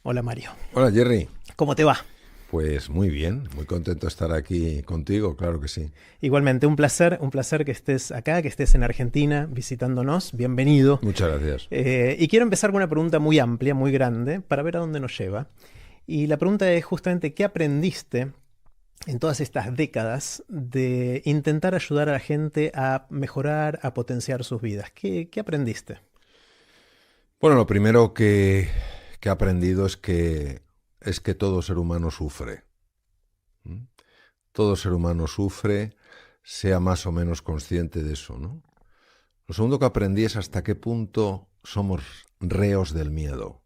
Hola Mario, Hola Jerry, ¿cómo te va? pues muy bien, muy contento de estar aquí contigo, claro que sí. Igualmente, un placer que estés acá, que estés en Argentina visitándonos, bienvenido. Muchas gracias. Y quiero empezar con una pregunta muy amplia, muy grande, para ver a dónde nos lleva. Y la pregunta es justamente, ¿qué aprendiste en todas estas décadas de intentar ayudar a la gente a mejorar, a potenciar sus vidas? ¿Qué aprendiste? Bueno, lo primero que he aprendido es que todo ser humano sufre. ¿Mm? Todo ser humano sufre, sea más o menos consciente de eso, ¿no? Lo segundo que aprendí es hasta qué punto somos reos del miedo.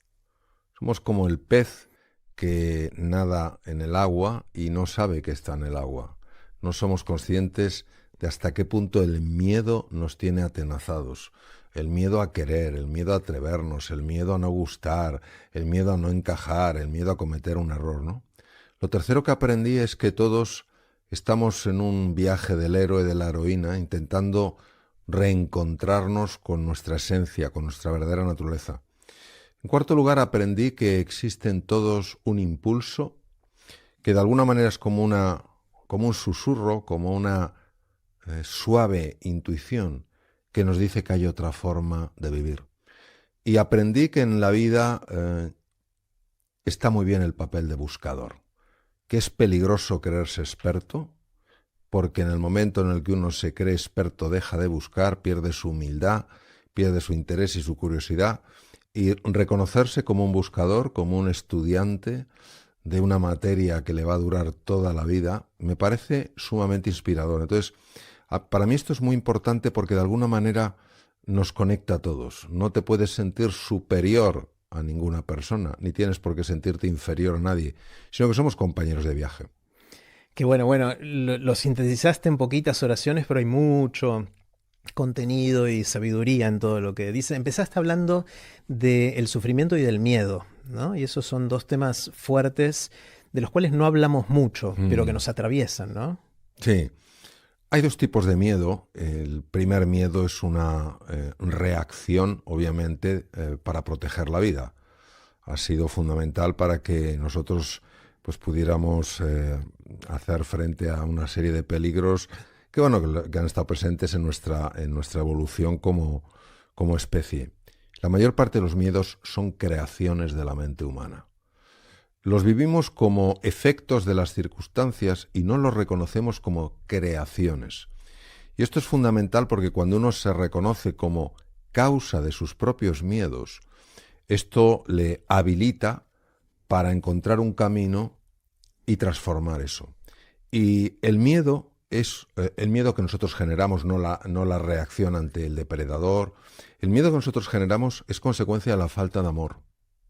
Somos como el pez que nada en el agua y no sabe que está en el agua. No somos conscientes de hasta qué punto el miedo nos tiene atenazados. El miedo a querer, el miedo a atrevernos, el miedo a no gustar, el miedo a no encajar, el miedo a cometer un error, ¿no? Lo tercero que aprendí es que todos estamos en un viaje del héroe, de la heroína, intentando reencontrarnos con nuestra esencia, con nuestra verdadera naturaleza. En cuarto lugar, aprendí que existe en todos un impulso que de alguna manera es como un susurro, como una suave intuición que nos dice que hay otra forma de vivir. Y aprendí que en la vida está muy bien el papel de buscador, que es peligroso creerse experto, porque en el momento en el que uno se cree experto deja de buscar, pierde su humildad, pierde su interés y su curiosidad, y reconocerse como un buscador, como un estudiante de una materia que le va a durar toda la vida, me parece sumamente inspirador. Entonces, para mí esto es muy importante porque de alguna manera nos conecta a todos. No te puedes sentir superior a ninguna persona, ni tienes por qué sentirte inferior a nadie, sino que somos compañeros de viaje. Que bueno, lo sintetizaste en poquitas oraciones, pero hay mucho contenido y sabiduría en todo lo que dice. Empezaste hablando del sufrimiento y del miedo, ¿no? Y esos son dos temas fuertes de los cuales no hablamos mucho, pero que Mm, nos atraviesan, ¿no? sí, hay dos tipos de miedo. El primer miedo es una reacción, obviamente, para proteger la vida. Ha sido fundamental para que nosotros pues pudiéramos hacer frente a una serie de peligros que bueno que han estado presentes en nuestra evolución como especie. La mayor parte de los miedos son creaciones de la mente humana. Los vivimos como efectos de las circunstancias y no los reconocemos como creaciones. Y esto es fundamental porque cuando uno se reconoce como causa de sus propios miedos, esto le habilita para encontrar un camino y transformar eso. Y el miedo es el miedo que nosotros generamos, no la reacción ante el depredador. El miedo que nosotros generamos es consecuencia de la falta de amor.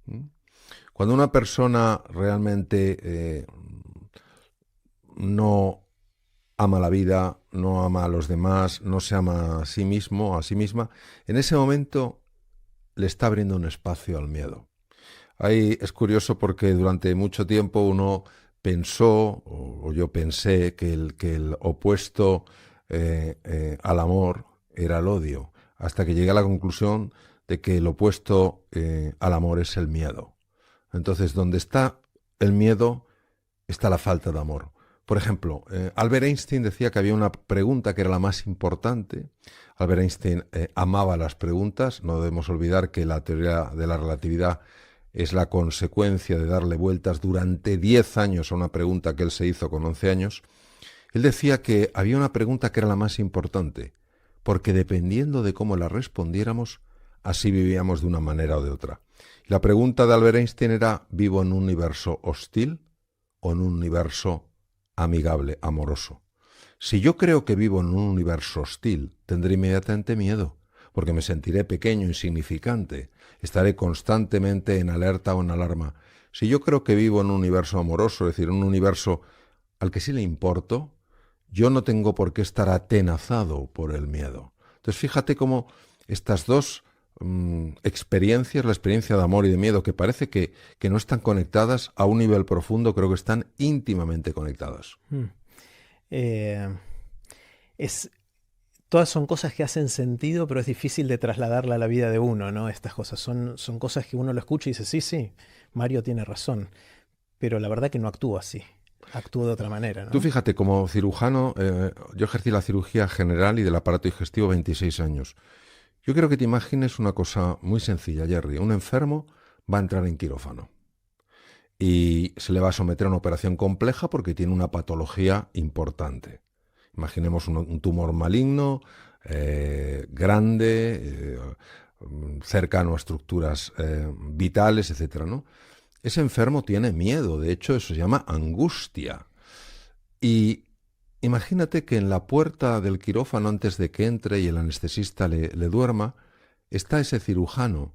¿Mm? Cuando una persona realmente no ama la vida, no ama a los demás, no se ama a sí mismo, a sí misma, en ese momento le está abriendo un espacio al miedo. Ahí es curioso porque durante mucho tiempo uno pensó, o yo pensé, que el opuesto al amor era el odio, hasta que llegué a la conclusión de que el opuesto al amor es el miedo. Entonces, donde está el miedo, está la falta de amor. Por ejemplo, Albert Einstein decía que había una pregunta que era la más importante. Albert Einstein amaba las preguntas. No debemos olvidar que la teoría de la relatividad es la consecuencia de darle vueltas durante 10 años a una pregunta que él se hizo con 11 años. Él decía que había una pregunta que era la más importante, porque dependiendo de cómo la respondiéramos, así vivíamos de una manera o de otra. La pregunta de Albert Einstein era: ¿vivo en un universo hostil o en un universo amigable, amoroso? Si yo creo que vivo en un universo hostil, tendré inmediatamente miedo, porque me sentiré pequeño, insignificante, estaré constantemente en alerta o en alarma. Si yo creo que vivo en un universo amoroso, es decir, un universo al que sí le importo, yo no tengo por qué estar atenazado por el miedo. Entonces fíjate cómo estas dos experiencias, la experiencia de amor y de miedo, que parece que no están conectadas a un nivel profundo, creo que están íntimamente conectadas. Mm. Eh, es, Todas son cosas que hacen sentido, pero es difícil de trasladarla a la vida de uno, ¿no? Estas cosas son cosas que uno lo escucha y dice, sí, sí, Mario tiene razón, pero la verdad que no actúo así, actúo de otra manera, Tú ¿no? fíjate, como cirujano, yo ejercí la cirugía general y del aparato digestivo 26 años. Yo quiero que te imagines una cosa muy sencilla, Jerry. Un enfermo va a entrar en quirófano y se le va a someter a una operación compleja porque tiene una patología importante. Imaginemos un tumor maligno, grande, cercano a estructuras vitales, etcétera, ¿no? Ese enfermo tiene miedo, de hecho eso se llama angustia. Y imagínate que en la puerta del quirófano, antes de que entre y el anestesista le duerma, está ese cirujano,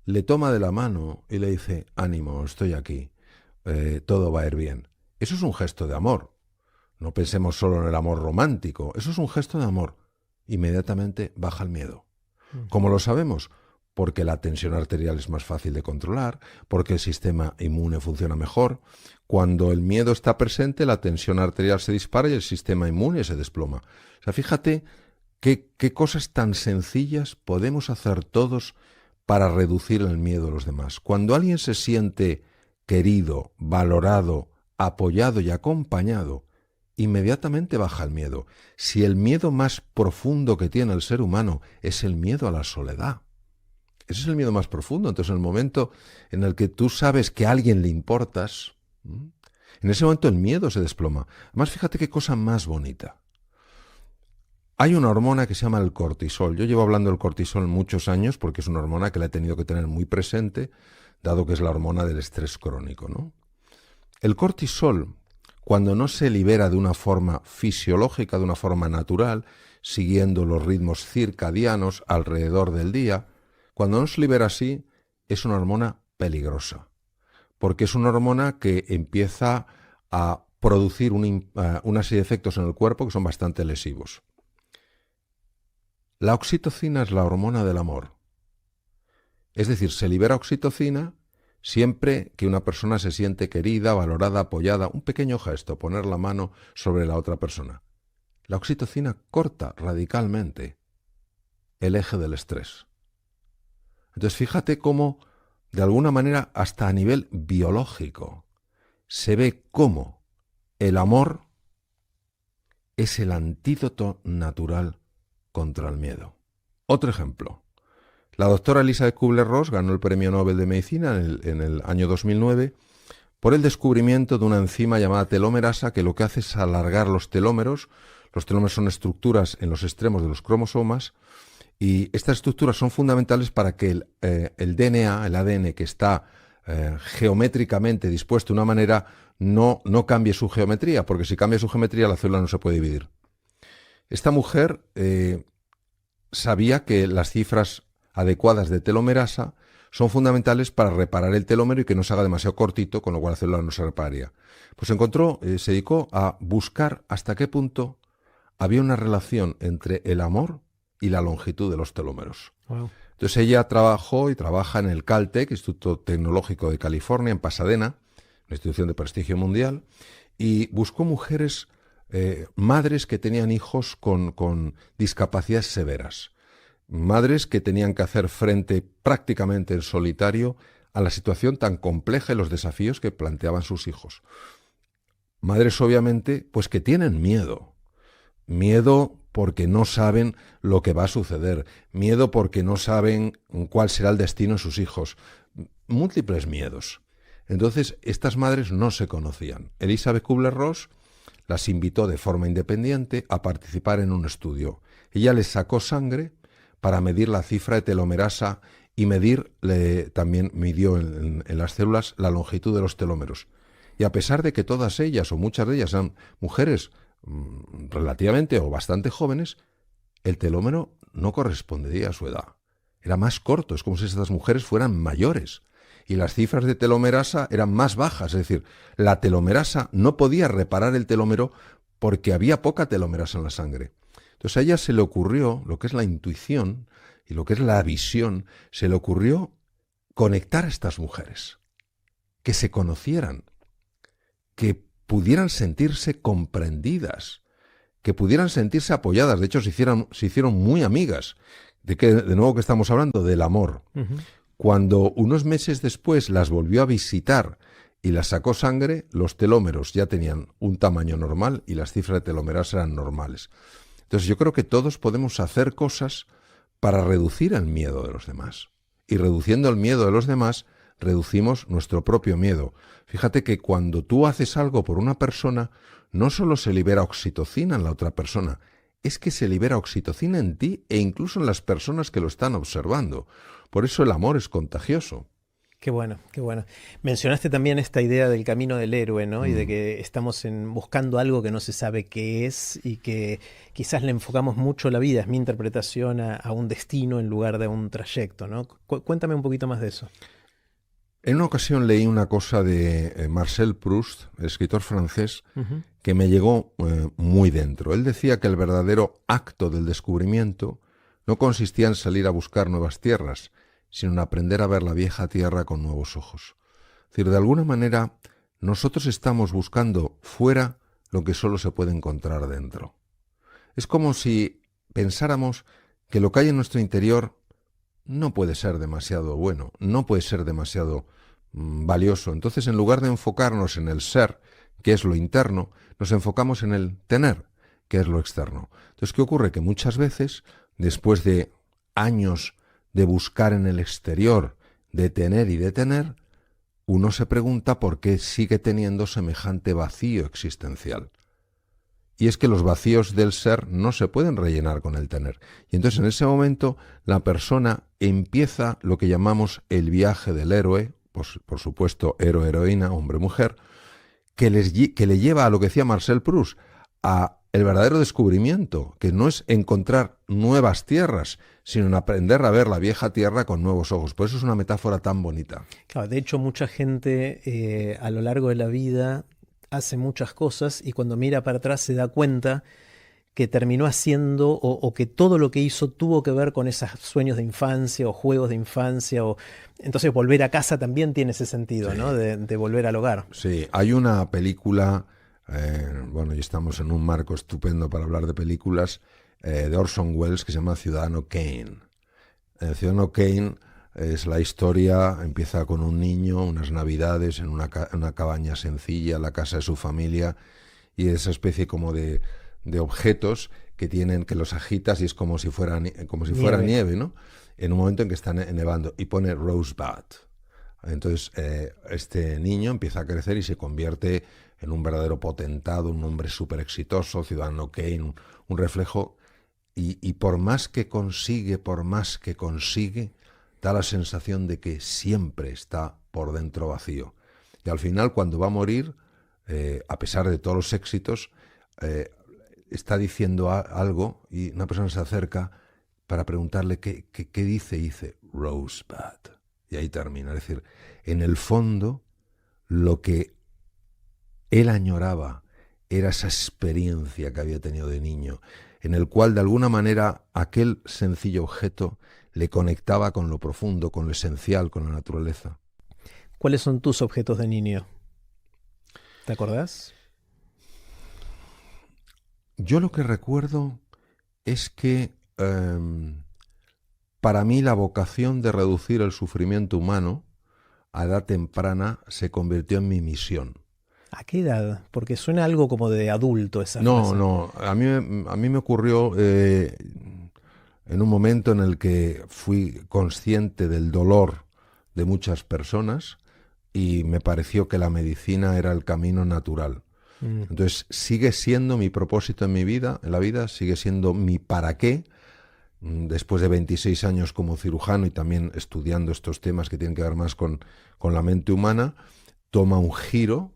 le toma de la mano y le dice, ánimo, estoy aquí, todo va a ir bien. Eso es un gesto de amor. No pensemos solo en el amor romántico, eso es un gesto de amor. Inmediatamente baja el miedo. Mm. ¿Cómo lo sabemos? Porque la tensión arterial es más fácil de controlar, porque el sistema inmune funciona mejor. Cuando el miedo está presente, la tensión arterial se dispara y el sistema inmune se desploma. O sea, fíjate qué cosas tan sencillas podemos hacer todos para reducir el miedo de los demás. Cuando alguien se siente querido, valorado, apoyado y acompañado, inmediatamente baja el miedo. Si el miedo más profundo que tiene el ser humano es el miedo a la soledad, ese es el miedo más profundo. Entonces, en el momento en el que tú sabes que a alguien le importas, en ese momento el miedo se desploma. Además, fíjate qué cosa más bonita. Hay una hormona que se llama el cortisol. Yo llevo hablando del cortisol muchos años porque es una hormona que la he tenido que tener muy presente, dado que es la hormona del estrés crónico, ¿no? El cortisol, cuando no se libera de una forma fisiológica, de una forma natural, siguiendo los ritmos circadianos alrededor del día, cuando no se libera así, es una hormona peligrosa, porque es una hormona que empieza a producir una serie de efectos en el cuerpo que son bastante lesivos. La oxitocina es la hormona del amor. Es decir, se libera oxitocina siempre que una persona se siente querida, valorada, apoyada. Un pequeño gesto, poner la mano sobre la otra persona. La oxitocina corta radicalmente el eje del estrés. Entonces fíjate cómo, de alguna manera, hasta a nivel biológico, se ve cómo el amor es el antídoto natural contra el miedo. Otro ejemplo. La doctora Elizabeth Kubler-Ross ganó el Premio Nobel de Medicina en el año 2009 por el descubrimiento de una enzima llamada telomerasa que lo que hace es alargar los telómeros. Los telómeros son estructuras en los extremos de los cromosomas y estas estructuras son fundamentales para que el DNA, el ADN que está geométricamente dispuesto de una manera, no cambie su geometría, porque si cambia su geometría la célula no se puede dividir. Esta mujer sabía que las cifras adecuadas de telomerasa son fundamentales para reparar el telómero y que no se haga demasiado cortito, con lo cual la célula no se repararía. Pues se dedicó a buscar hasta qué punto había una relación entre el amor y la longitud de los telómeros. Wow. Entonces ella trabajó y trabaja en el Caltech, Instituto Tecnológico de California, en Pasadena, una institución de prestigio mundial, y buscó mujeres, madres que tenían hijos con discapacidades severas. Madres que tenían que hacer frente prácticamente en solitario a la situación tan compleja y los desafíos que planteaban sus hijos. Madres, obviamente, pues que tienen miedo. Miedo porque no saben lo que va a suceder. Miedo porque no saben cuál será el destino de sus hijos. Múltiples miedos. Entonces, estas madres no se conocían. Elizabeth Kubler-Ross las invitó de forma independiente a participar en un estudio. Ella les sacó sangre para medir la cifra de telomerasa y también midió en las células la longitud de los telómeros. Y a pesar de que todas ellas, o muchas de ellas, eran mujeres relativamente o bastante jóvenes, el telómero no correspondía a su edad. Era más corto, es como si estas mujeres fueran mayores. Y las cifras de telomerasa eran más bajas, es decir, la telomerasa no podía reparar el telómero porque había poca telomerasa en la sangre. Entonces a ella se le ocurrió, lo que es la intuición y lo que es la visión, se le ocurrió conectar a estas mujeres, que se conocieran, que pudieran sentirse comprendidas, que pudieran sentirse apoyadas. De hecho, se hicieron muy amigas. De nuevo que estamos hablando del amor. Uh-huh. Cuando unos meses después las volvió a visitar y las sacó sangre, los telómeros ya tenían un tamaño normal y las cifras de telómeros eran normales. Entonces yo creo que todos podemos hacer cosas para reducir el miedo de los demás. Y reduciendo el miedo de los demás, reducimos nuestro propio miedo. Fíjate que cuando tú haces algo por una persona, no solo se libera oxitocina en la otra persona, es que se libera oxitocina en ti e incluso en las personas que lo están observando. Por eso el amor es contagioso. Qué bueno, qué bueno. Mencionaste también esta idea del camino del héroe, ¿no? Y de que estamos buscando algo que no se sabe qué es y que quizás le enfocamos mucho la vida, es mi interpretación, a un destino en lugar de un trayecto, ¿no? Cuéntame un poquito más de eso. En una ocasión leí una cosa de Marcel Proust, el escritor francés, Ujú. que me llegó muy dentro. Él decía que el verdadero acto del descubrimiento no consistía en salir a buscar nuevas tierras, sino en aprender a ver la vieja tierra con nuevos ojos. Es decir, de alguna manera, nosotros estamos buscando fuera lo que solo se puede encontrar dentro. Es como si pensáramos que lo que hay en nuestro interior no puede ser demasiado bueno, no puede ser demasiado valioso. Entonces, en lugar de enfocarnos en el ser, que es lo interno, nos enfocamos en el tener, que es lo externo. Entonces, ¿qué ocurre? Que muchas veces, después de años de buscar en el exterior, de tener y de tener, uno se pregunta por qué sigue teniendo semejante vacío existencial. Y es que los vacíos del ser no se pueden rellenar con el tener. Y entonces en ese momento la persona empieza lo que llamamos el viaje del héroe, por supuesto héroe-heroína, hombre-mujer, que le lleva a lo que decía Marcel Proust, a el verdadero descubrimiento, que no es encontrar nuevas tierras, sino en aprender a ver la vieja tierra con nuevos ojos. Por eso es una metáfora tan bonita. Claro, de hecho, mucha gente a lo largo de la vida hace muchas cosas y cuando mira para atrás se da cuenta que terminó haciendo o que todo lo que hizo tuvo que ver con esos sueños de infancia o juegos de infancia. Entonces volver a casa también tiene ese sentido, Sí. ¿no? De volver al hogar. Sí, hay una película, bueno, y estamos en un marco estupendo para hablar de películas, de Orson Welles, que se llama Ciudadano Kane. Ciudadano Kane es la historia, empieza con un niño, unas navidades, en una cabaña sencilla, la casa de su familia, y esa especie como de objetos que los agitas y es como si fuera nieve, ¿no? En un momento en que está nevando, y pone Rosebud. Entonces este niño empieza a crecer y se convierte en un verdadero potentado, un hombre súper exitoso, Ciudadano Kane, un reflejo, y por más que consigue, da la sensación de que siempre está por dentro vacío. Y al final, cuando va a morir, a pesar de todos los éxitos, está diciendo algo y una persona se acerca para preguntarle qué dice, y dice Rosebud. Y ahí termina. Es decir, en el fondo, lo que él añoraba era esa experiencia que había tenido de niño, en el cual de alguna manera aquel sencillo objeto le conectaba con lo profundo, con lo esencial, con la naturaleza. ¿Cuáles son tus objetos de niño? ¿Te acordás? Yo lo que recuerdo es que para mí la vocación de reducir el sufrimiento humano a edad temprana se convirtió en mi misión. ¿A qué edad? Porque suena algo como de adulto esa No, frase. no, a mí me ocurrió en un momento en el que fui consciente del dolor de muchas personas y me pareció que la medicina era el camino natural. Entonces sigue siendo mi propósito en mi vida, en la vida, sigue siendo mi para qué. Después de 26 años como cirujano y también estudiando estos temas que tienen que ver más con la mente humana, toma un giro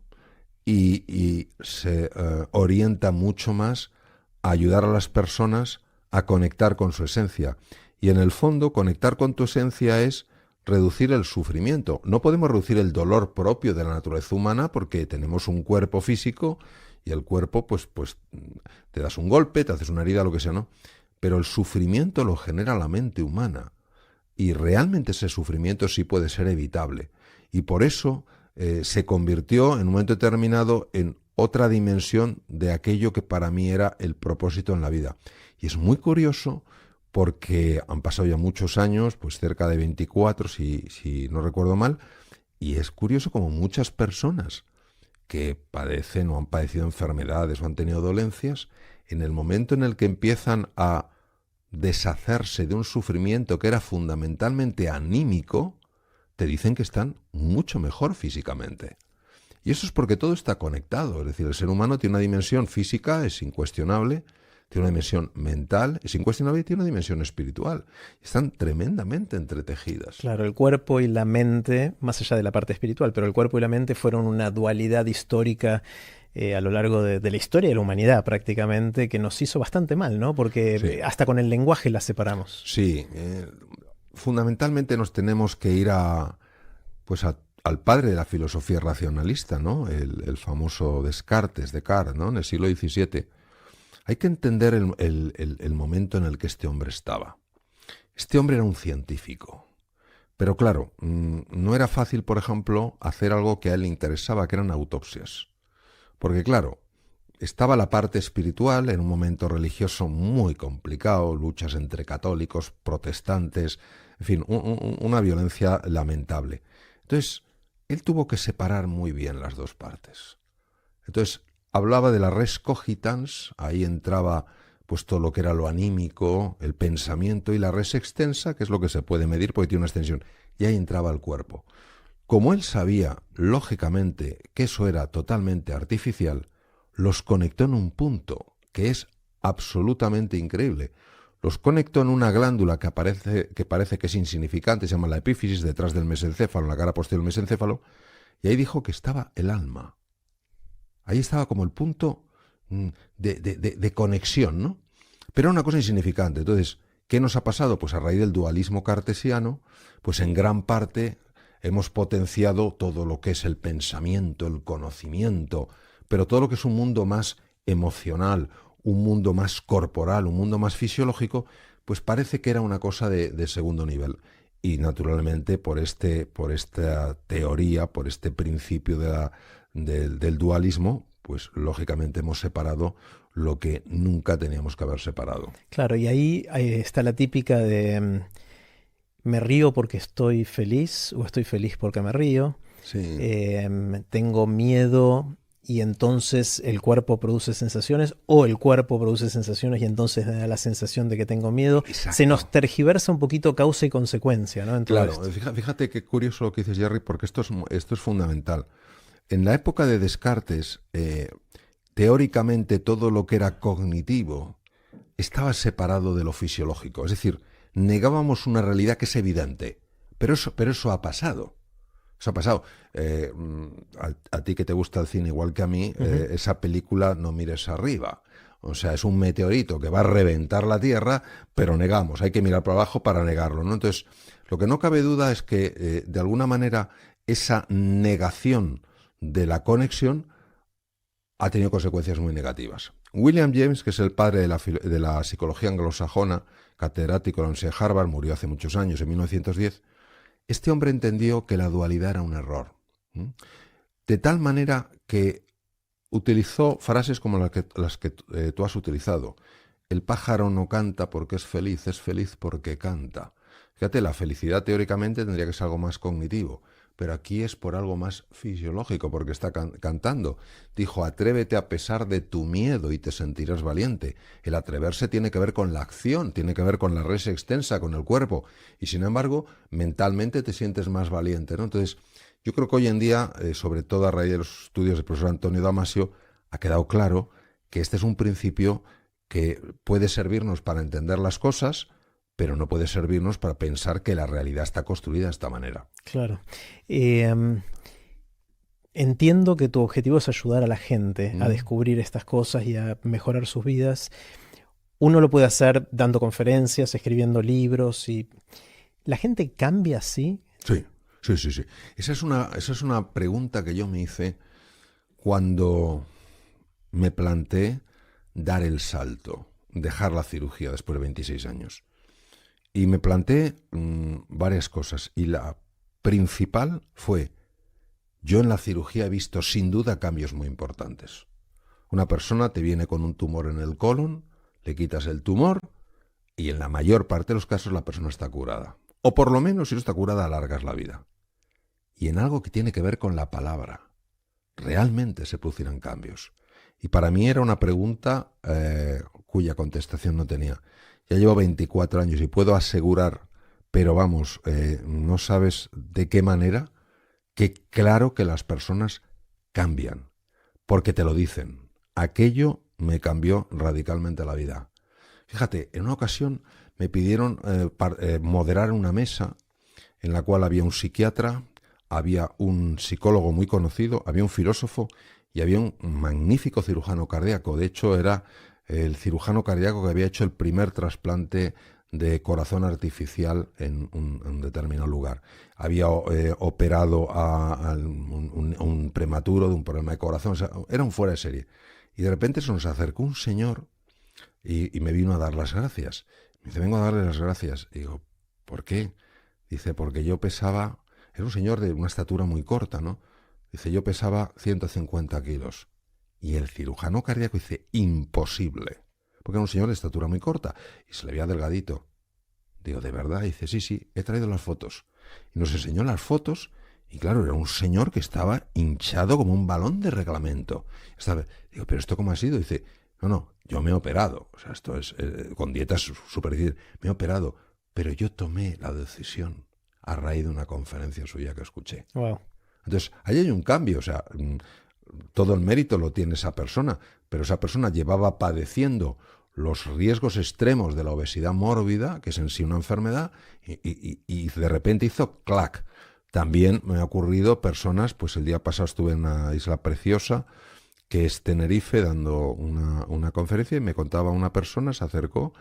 y se orienta mucho más a ayudar a las personas a conectar con su esencia. Y en el fondo, conectar con tu esencia es reducir el sufrimiento. No podemos reducir el dolor propio de la naturaleza humana porque tenemos un cuerpo físico y el cuerpo, pues te das un golpe, te haces una herida, lo que sea, ¿no? Pero el sufrimiento lo genera la mente humana y realmente ese sufrimiento sí puede ser evitable. Y por eso se convirtió en un momento determinado en otra dimensión de aquello que para mí era el propósito en la vida. Y es muy curioso porque han pasado ya muchos años, pues cerca de 24, si no recuerdo mal, y es curioso como muchas personas que padecen o han padecido enfermedades o han tenido dolencias, en el momento en el que empiezan a deshacerse de un sufrimiento que era fundamentalmente anímico, te dicen que están mucho mejor físicamente. Y eso es porque todo está conectado, es decir, el ser humano tiene una dimensión física, es incuestionable, tiene una dimensión mental, es incuestionable, y tiene una dimensión espiritual. Están tremendamente entretejidas. Claro, el cuerpo y la mente, más allá de la parte espiritual, pero el cuerpo y la mente fueron una dualidad histórica a lo largo de la historia de la humanidad prácticamente, que nos hizo bastante mal, ¿no? Porque Sí. hasta con el lenguaje la separamos. Sí, fundamentalmente nos tenemos que ir al padre de la filosofía racionalista, ¿no? El famoso Descartes, ¿no? En el siglo XVII. Hay que entender el momento en el que este hombre estaba. Este hombre era un científico. Pero claro, no era fácil, por ejemplo, hacer algo que a él le interesaba, que eran autopsias. Porque claro, estaba la parte espiritual en un momento religioso muy complicado, luchas entre católicos, protestantes, en fin, una violencia lamentable. Entonces, él tuvo que separar muy bien las dos partes. Entonces, hablaba de la res cogitans, ahí entraba pues todo lo que era lo anímico, el pensamiento, y la res extensa, que es lo que se puede medir porque tiene una extensión, y ahí entraba el cuerpo. Como él sabía, lógicamente, que eso era totalmente artificial, los conectó en un punto que es absolutamente increíble. Los conectó en una glándula que parece que es insignificante, se llama la epífisis, detrás del mesencéfalo, en la cara posterior del mesencéfalo, y ahí dijo que estaba el alma. Ahí estaba como el punto de conexión, ¿no? Pero era una cosa insignificante. Entonces, ¿qué nos ha pasado? Pues a raíz del dualismo cartesiano, pues en gran parte hemos potenciado todo lo que es el pensamiento, el conocimiento, pero todo lo que es un mundo más emocional, un mundo más corporal, un mundo más fisiológico, pues parece que era una cosa de segundo nivel. Y naturalmente por esta teoría, por este principio del dualismo, pues lógicamente hemos separado lo que nunca teníamos que haber separado. Claro, y ahí está la típica de me río porque estoy feliz o estoy feliz porque me río. Sí, Tengo miedo y entonces el cuerpo produce sensaciones, o el cuerpo produce sensaciones y entonces da la sensación de que tengo miedo. exacto. Se nos tergiversa un poquito causa y consecuencia, ¿no? En todo Claro, esto. fíjate qué curioso lo que dices, Jerry, porque esto es fundamental. En la época de Descartes, teóricamente todo lo que era cognitivo estaba separado de lo fisiológico. Es decir, negábamos una realidad que es evidente. Pero eso ha pasado. Eso ha pasado. A ti que te gusta el cine igual que a mí, esa película No mires arriba. O sea, es un meteorito que va a reventar la Tierra, pero negamos, hay que mirar para abajo para negarlo, ¿no? Entonces, lo que no cabe duda es que, de alguna manera, esa negación de la conexión ha tenido consecuencias muy negativas. William James, que es el padre de la psicología anglosajona, catedrático de la Universidad de Harvard, murió hace muchos años, en 1910, este hombre entendió que la dualidad era un error. De tal manera que utilizó frases como las que tú has utilizado. El pájaro no canta porque es feliz porque canta. Fíjate, la felicidad teóricamente tendría que ser algo más cognitivo, pero aquí es por algo más fisiológico, porque está cantando. Dijo, atrévete a pesar de tu miedo y te sentirás valiente. El atreverse tiene que ver con la acción, tiene que ver con la res extensa, con el cuerpo, y sin embargo, mentalmente te sientes más valiente, ¿no? Entonces, yo creo que hoy en día, sobre todo a raíz de los estudios del profesor Antonio Damasio, ha quedado claro que este es un principio que puede servirnos para entender las cosas, pero no puede servirnos para pensar que la realidad está construida de esta manera. Claro. Entiendo que tu objetivo es ayudar a la gente a descubrir estas cosas y a mejorar sus vidas. Uno lo puede hacer dando conferencias, escribiendo libros, y ¿la gente cambia así? Sí. Esa es una pregunta que yo me hice cuando me planteé dar el salto, dejar la cirugía después de 26 años. Y me planteé varias cosas, y la principal fue, yo en la cirugía he visto sin duda cambios muy importantes. Una persona te viene con un tumor en el colon, le quitas el tumor Y en la mayor parte de los casos la persona está curada. O por lo menos, si no está curada, alargas la vida. Y en algo que tiene que ver con la palabra, realmente se producirán cambios. Y para mí era una pregunta cuya contestación no tenía. Ya llevo 24 años y puedo asegurar, pero vamos, no sabes de qué manera, que claro que las personas cambian, porque te lo dicen. Aquello me cambió radicalmente la vida. Fíjate, en una ocasión me pidieron moderar una mesa en la cual había un psiquiatra, había un psicólogo muy conocido, había un filósofo y había un magnífico cirujano cardíaco. De hecho, era el cirujano cardíaco que había hecho el primer trasplante de corazón artificial en un determinado lugar. Había operado a un prematuro de un problema de corazón. O sea, era un fuera de serie. Y de repente se nos acercó un señor y me vino a dar las gracias. Me dice, vengo a darle las gracias. Y digo, ¿por qué? Dice, porque yo pesaba... Era un señor de una estatura muy corta, ¿no? Dice, yo pesaba 150 kilos. Y el cirujano cardíaco dice, imposible. Porque era un señor de estatura muy corta y se le veía delgadito. Digo, ¿de verdad? Y dice, sí, he traído las fotos. Y nos enseñó las fotos y claro, era un señor que estaba hinchado como un balón de reglamento. Digo, ¿pero esto cómo ha sido? Dice, no, yo me he operado. O sea, esto es con dietas súper difíciles. Me he operado, pero yo tomé la decisión a raíz de una conferencia suya que escuché. Wow. Entonces, ahí hay un cambio, o sea, todo el mérito lo tiene esa persona, pero esa persona llevaba padeciendo los riesgos extremos de la obesidad mórbida, que es en sí una enfermedad, y de repente hizo clac. También me ha ocurrido personas, pues el día pasado estuve en una isla preciosa, que es Tenerife, dando una conferencia, y me contaba una persona, se acercó,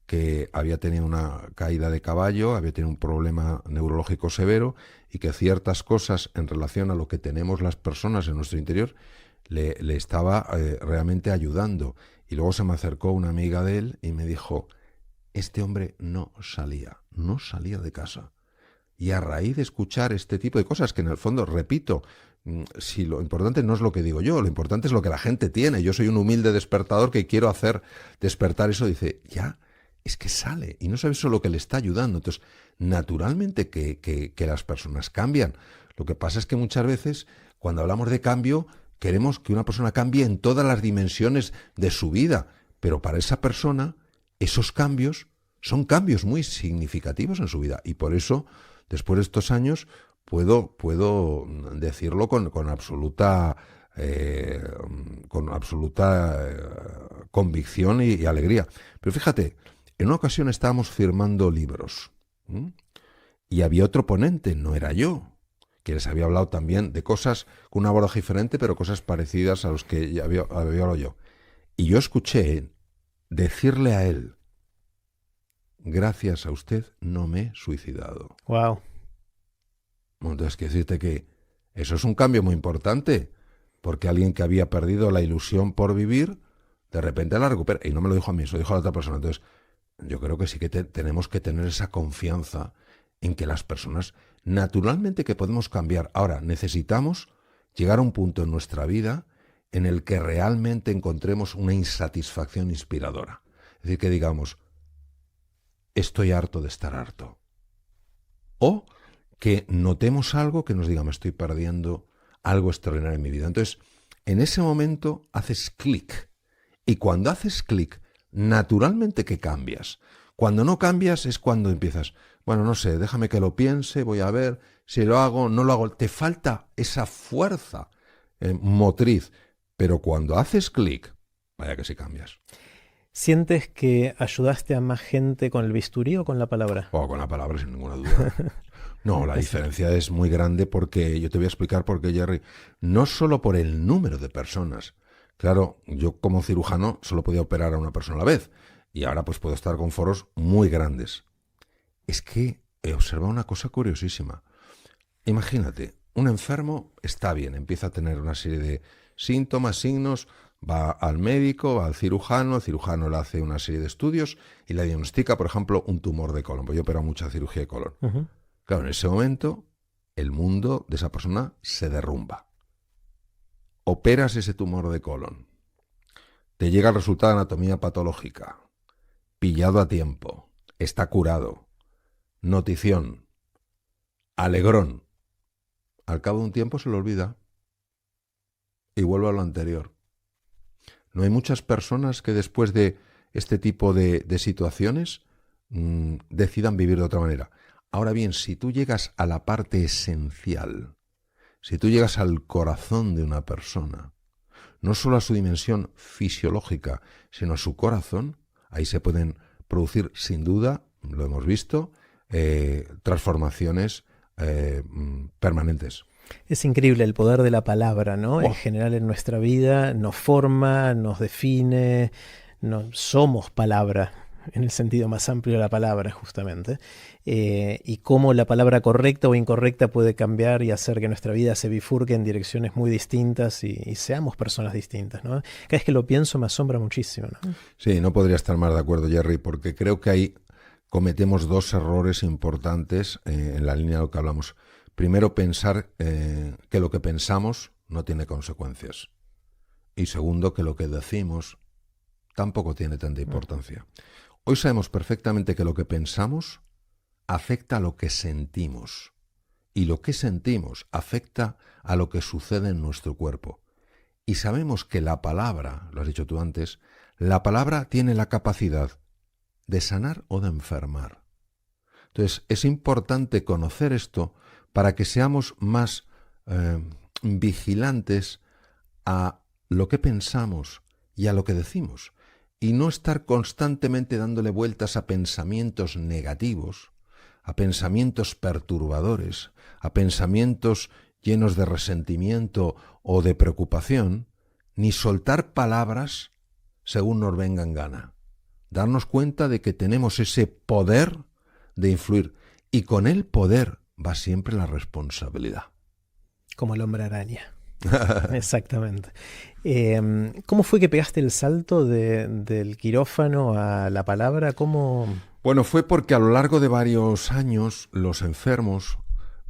que había tenido una caída de caballo, había tenido un problema neurológico severo y que ciertas cosas en relación a lo que tenemos las personas en nuestro interior le estaba realmente ayudando. Y luego se me acercó una amiga de él y me dijo, este hombre no salía de casa. Y a raíz de escuchar este tipo de cosas, que en el fondo, repito, si lo importante no es lo que digo yo, lo importante es lo que la gente tiene. Yo soy un humilde despertador que quiero hacer despertar eso. Dice, ya, es que sale y no sabe eso lo que le está ayudando. Entonces, naturalmente que las personas cambian. Lo que pasa es que muchas veces, cuando hablamos de cambio, queremos que una persona cambie en todas las dimensiones de su vida. Pero para esa persona, esos cambios son cambios muy significativos en su vida. Y por eso, después de estos años, puedo decirlo con absoluta convicción y alegría. Pero fíjate, en una ocasión estábamos firmando libros, y había otro ponente, no era yo, que les había hablado también de cosas con un abordaje diferente, pero cosas parecidas a los que ya había hablado yo. Y yo escuché decirle a él, gracias a usted no me he suicidado. Wow. Entonces, quiero decirte que eso es un cambio muy importante, porque alguien que había perdido la ilusión por vivir, de repente la recupera. Y no me lo dijo a mí, se lo dijo a la otra persona. Entonces, yo creo que sí que tenemos que tener esa confianza en que las personas, naturalmente que podemos cambiar. Ahora, necesitamos llegar a un punto en nuestra vida en el que realmente encontremos una insatisfacción inspiradora. Es decir, que digamos, estoy harto de estar harto. O que notemos algo que nos diga, me estoy perdiendo algo extraordinario en mi vida. Entonces, en ese momento haces clic. Y cuando haces clic, naturalmente que cambias. Cuando no cambias es cuando empiezas, bueno, no sé, déjame que lo piense, voy a ver si lo hago, no lo hago. Te falta esa fuerza motriz. Pero cuando haces clic, vaya que sí cambias. ¿Sientes que ayudaste a más gente con el bisturí o con la palabra? O con la palabra, sin ninguna duda. No, la diferencia es muy grande porque, yo te voy a explicar por qué, Jerry, no solo por el número de personas. Claro, yo como cirujano solo podía operar a una persona a la vez y ahora pues puedo estar con foros muy grandes. Es que he observado una cosa curiosísima. Imagínate, un enfermo está bien, empieza a tener una serie de síntomas, signos, va al médico, va al cirujano, el cirujano le hace una serie de estudios y le diagnostica, por ejemplo, un tumor de colon, porque yo opero mucha cirugía de colon. Uh-huh. Claro, en ese momento el mundo de esa persona se derrumba. Operas ese tumor de colon, te llega el resultado de anatomía patológica pillado a tiempo, está curado, notición, alegrón. Al cabo de un tiempo se lo olvida y vuelve a lo anterior. No hay muchas personas que después de este tipo de situaciones decidan vivir de otra manera. Ahora bien, si tú llegas a la parte esencial, si tú llegas al corazón de una persona, no solo a su dimensión fisiológica, sino a su corazón, ahí se pueden producir, sin duda, lo hemos visto, transformaciones permanentes. Es increíble el poder de la palabra, ¿no? Oh. En general en nuestra vida nos forma, nos define, somos palabra, en el sentido más amplio de la palabra, justamente. Y cómo la palabra correcta o incorrecta puede cambiar y hacer que nuestra vida se bifurque en direcciones muy distintas y seamos personas distintas, ¿no? Cada vez que lo pienso me asombra muchísimo, ¿no? Sí, no podría estar más de acuerdo, Jerry, porque creo que ahí cometemos dos errores importantes en la línea de lo que hablamos. Primero, pensar que lo que pensamos no tiene consecuencias. Y segundo, que lo que decimos tampoco tiene tanta importancia. Hoy sabemos perfectamente que lo que pensamos afecta a lo que sentimos. Y lo que sentimos afecta a lo que sucede en nuestro cuerpo. Y sabemos que la palabra, lo has dicho tú antes, la palabra tiene la capacidad de sanar o de enfermar. Entonces, es importante conocer esto para que seamos más vigilantes a lo que pensamos y a lo que decimos, y no estar constantemente dándole vueltas a pensamientos negativos, a pensamientos perturbadores, a pensamientos llenos de resentimiento o de preocupación, ni soltar palabras según nos venga en gana. Darnos cuenta de que tenemos ese poder de influir, y con el poder va siempre la responsabilidad. Como el hombre araña. Exactamente. ¿Cómo fue que pegaste el salto del quirófano a la palabra? ¿Cómo? Bueno, fue porque a lo largo de varios años los enfermos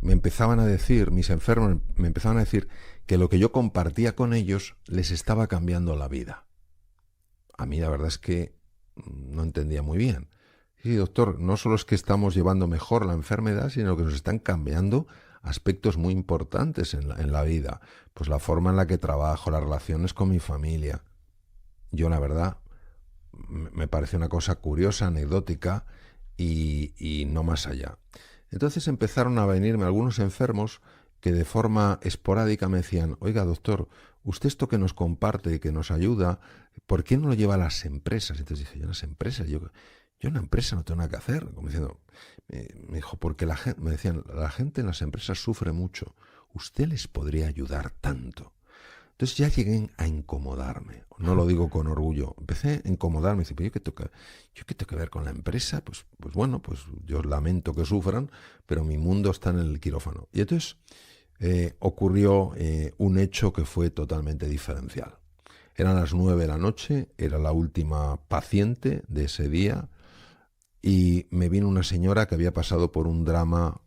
me empezaban a decir, mis enfermos me empezaban a decir que lo que yo compartía con ellos les estaba cambiando la vida. A mí la verdad es que no entendía muy bien. Sí, doctor, no solo es que estamos llevando mejor la enfermedad, sino que nos están cambiando aspectos muy importantes en la vida. Pues la forma en la que trabajo, las relaciones con mi familia. Yo, la verdad, me parece una cosa curiosa, anecdótica y no más allá. Entonces empezaron a venirme algunos enfermos que de forma esporádica me decían: oiga, doctor, usted esto que nos comparte y que nos ayuda, ¿por qué no lo lleva a las empresas? Entonces dije: yo, las empresas, yo en una empresa no tengo nada que hacer. Como diciendo, me dijo, porque me decían, la gente en las empresas sufre mucho, usted les podría ayudar tanto. Entonces ya llegué a incomodarme, no lo digo con orgullo, empecé a incomodarme, dice, pero ¿yo qué tengo que ver con la empresa? Pues bueno, pues yo lamento que sufran, pero mi mundo está en el quirófano. Y entonces ocurrió un hecho que fue totalmente diferencial. Eran las 9 de la noche, era la última paciente de ese día, y me vino una señora que había pasado por un drama,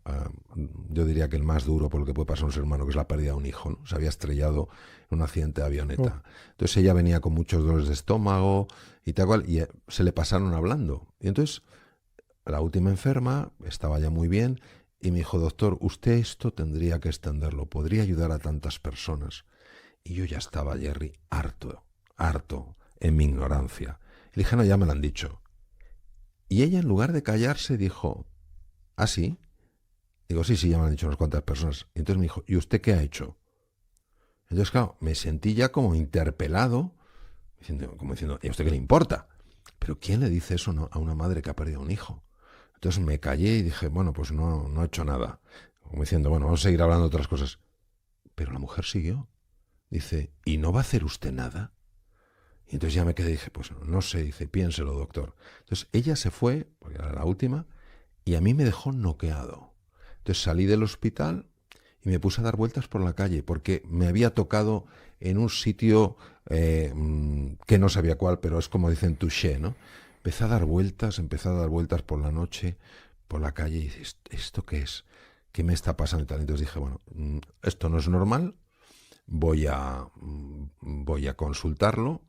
yo diría que el más duro por lo que puede pasar a un ser humano, que es la pérdida de un hijo, ¿no? Se había estrellado en un accidente de avioneta. Entonces ella venía con muchos dolores de estómago y tal cual, y se le pasaron hablando. Y entonces la última enferma estaba ya muy bien y me dijo: doctor, usted esto tendría que extenderlo, podría ayudar a tantas personas. Y yo ya estaba, Jerry, harto en mi ignorancia. Y le dije: no, ya me lo han dicho. Y ella, en lugar de callarse, dijo: ¿ah, sí? Digo: sí, ya me lo han dicho unas cuantas personas. Y entonces me dijo: ¿y usted qué ha hecho? Entonces, claro, me sentí ya como interpelado, como diciendo: ¿y a usted qué le importa? Pero ¿quién le dice eso a una madre que ha perdido un hijo? Entonces me callé y dije: bueno, pues no he hecho nada. Como diciendo: bueno, vamos a seguir hablando de otras cosas. Pero la mujer siguió. Dice: ¿y no va a hacer usted nada? Y entonces ya me quedé y dije: pues no sé. Dice: piénselo, doctor. Entonces ella se fue, porque era la última, y a mí me dejó noqueado. Entonces salí del hospital y me puse a dar vueltas por la calle, porque me había tocado en un sitio que no sabía cuál, pero es como dicen touché, ¿no? Empecé a dar vueltas por la noche, por la calle, y dije: ¿esto qué es? ¿Qué me está pasando? Y tal. Entonces dije: bueno, esto no es normal, voy a consultarlo.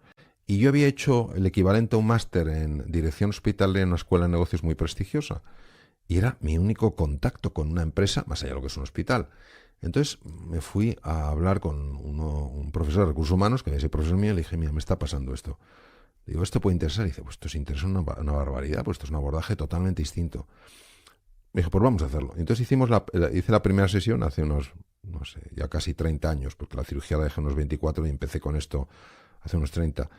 Y yo había hecho el equivalente a un máster en dirección hospitalaria en una escuela de negocios muy prestigiosa. Y era mi único contacto con una empresa, más allá de lo que es un hospital. Entonces me fui a hablar con un profesor de recursos humanos, que es el profesor mío, y le dije, mira, me está pasando esto. Digo, ¿esto puede interesar? Y dice, pues esto se interesa una barbaridad, pues esto es un abordaje totalmente distinto. Me dijo, pues vamos a hacerlo. Y entonces hice la primera sesión hace unos, no sé, ya casi 30 años, porque la cirugía la dejé unos 24 y empecé con esto hace unos 30.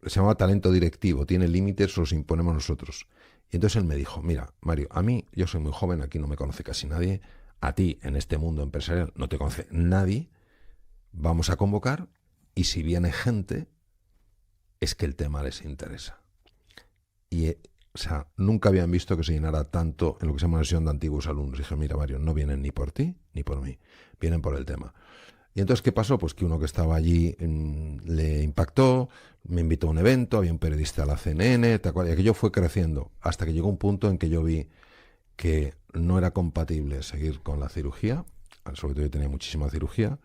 Se llamaba talento directivo, tiene límites, los imponemos nosotros. Y entonces él me dijo, mira, Mario, a mí, yo soy muy joven, aquí no me conoce casi nadie, a ti en este mundo empresarial no te conoce nadie, vamos a convocar y si viene gente, es que el tema les interesa. Y, o sea, nunca habían visto que se llenara tanto en lo que se llama una sesión de antiguos alumnos. Y dije, mira, Mario, no vienen ni por ti ni por mí, vienen por el tema. Y entonces, ¿qué pasó? Pues que uno que estaba allí le impactó, me invitó a un evento, había un periodista de la CNN, y aquello fue creciendo, hasta que llegó un punto en que yo vi que no era compatible seguir con la cirugía, sobre todo yo tenía muchísima cirugía,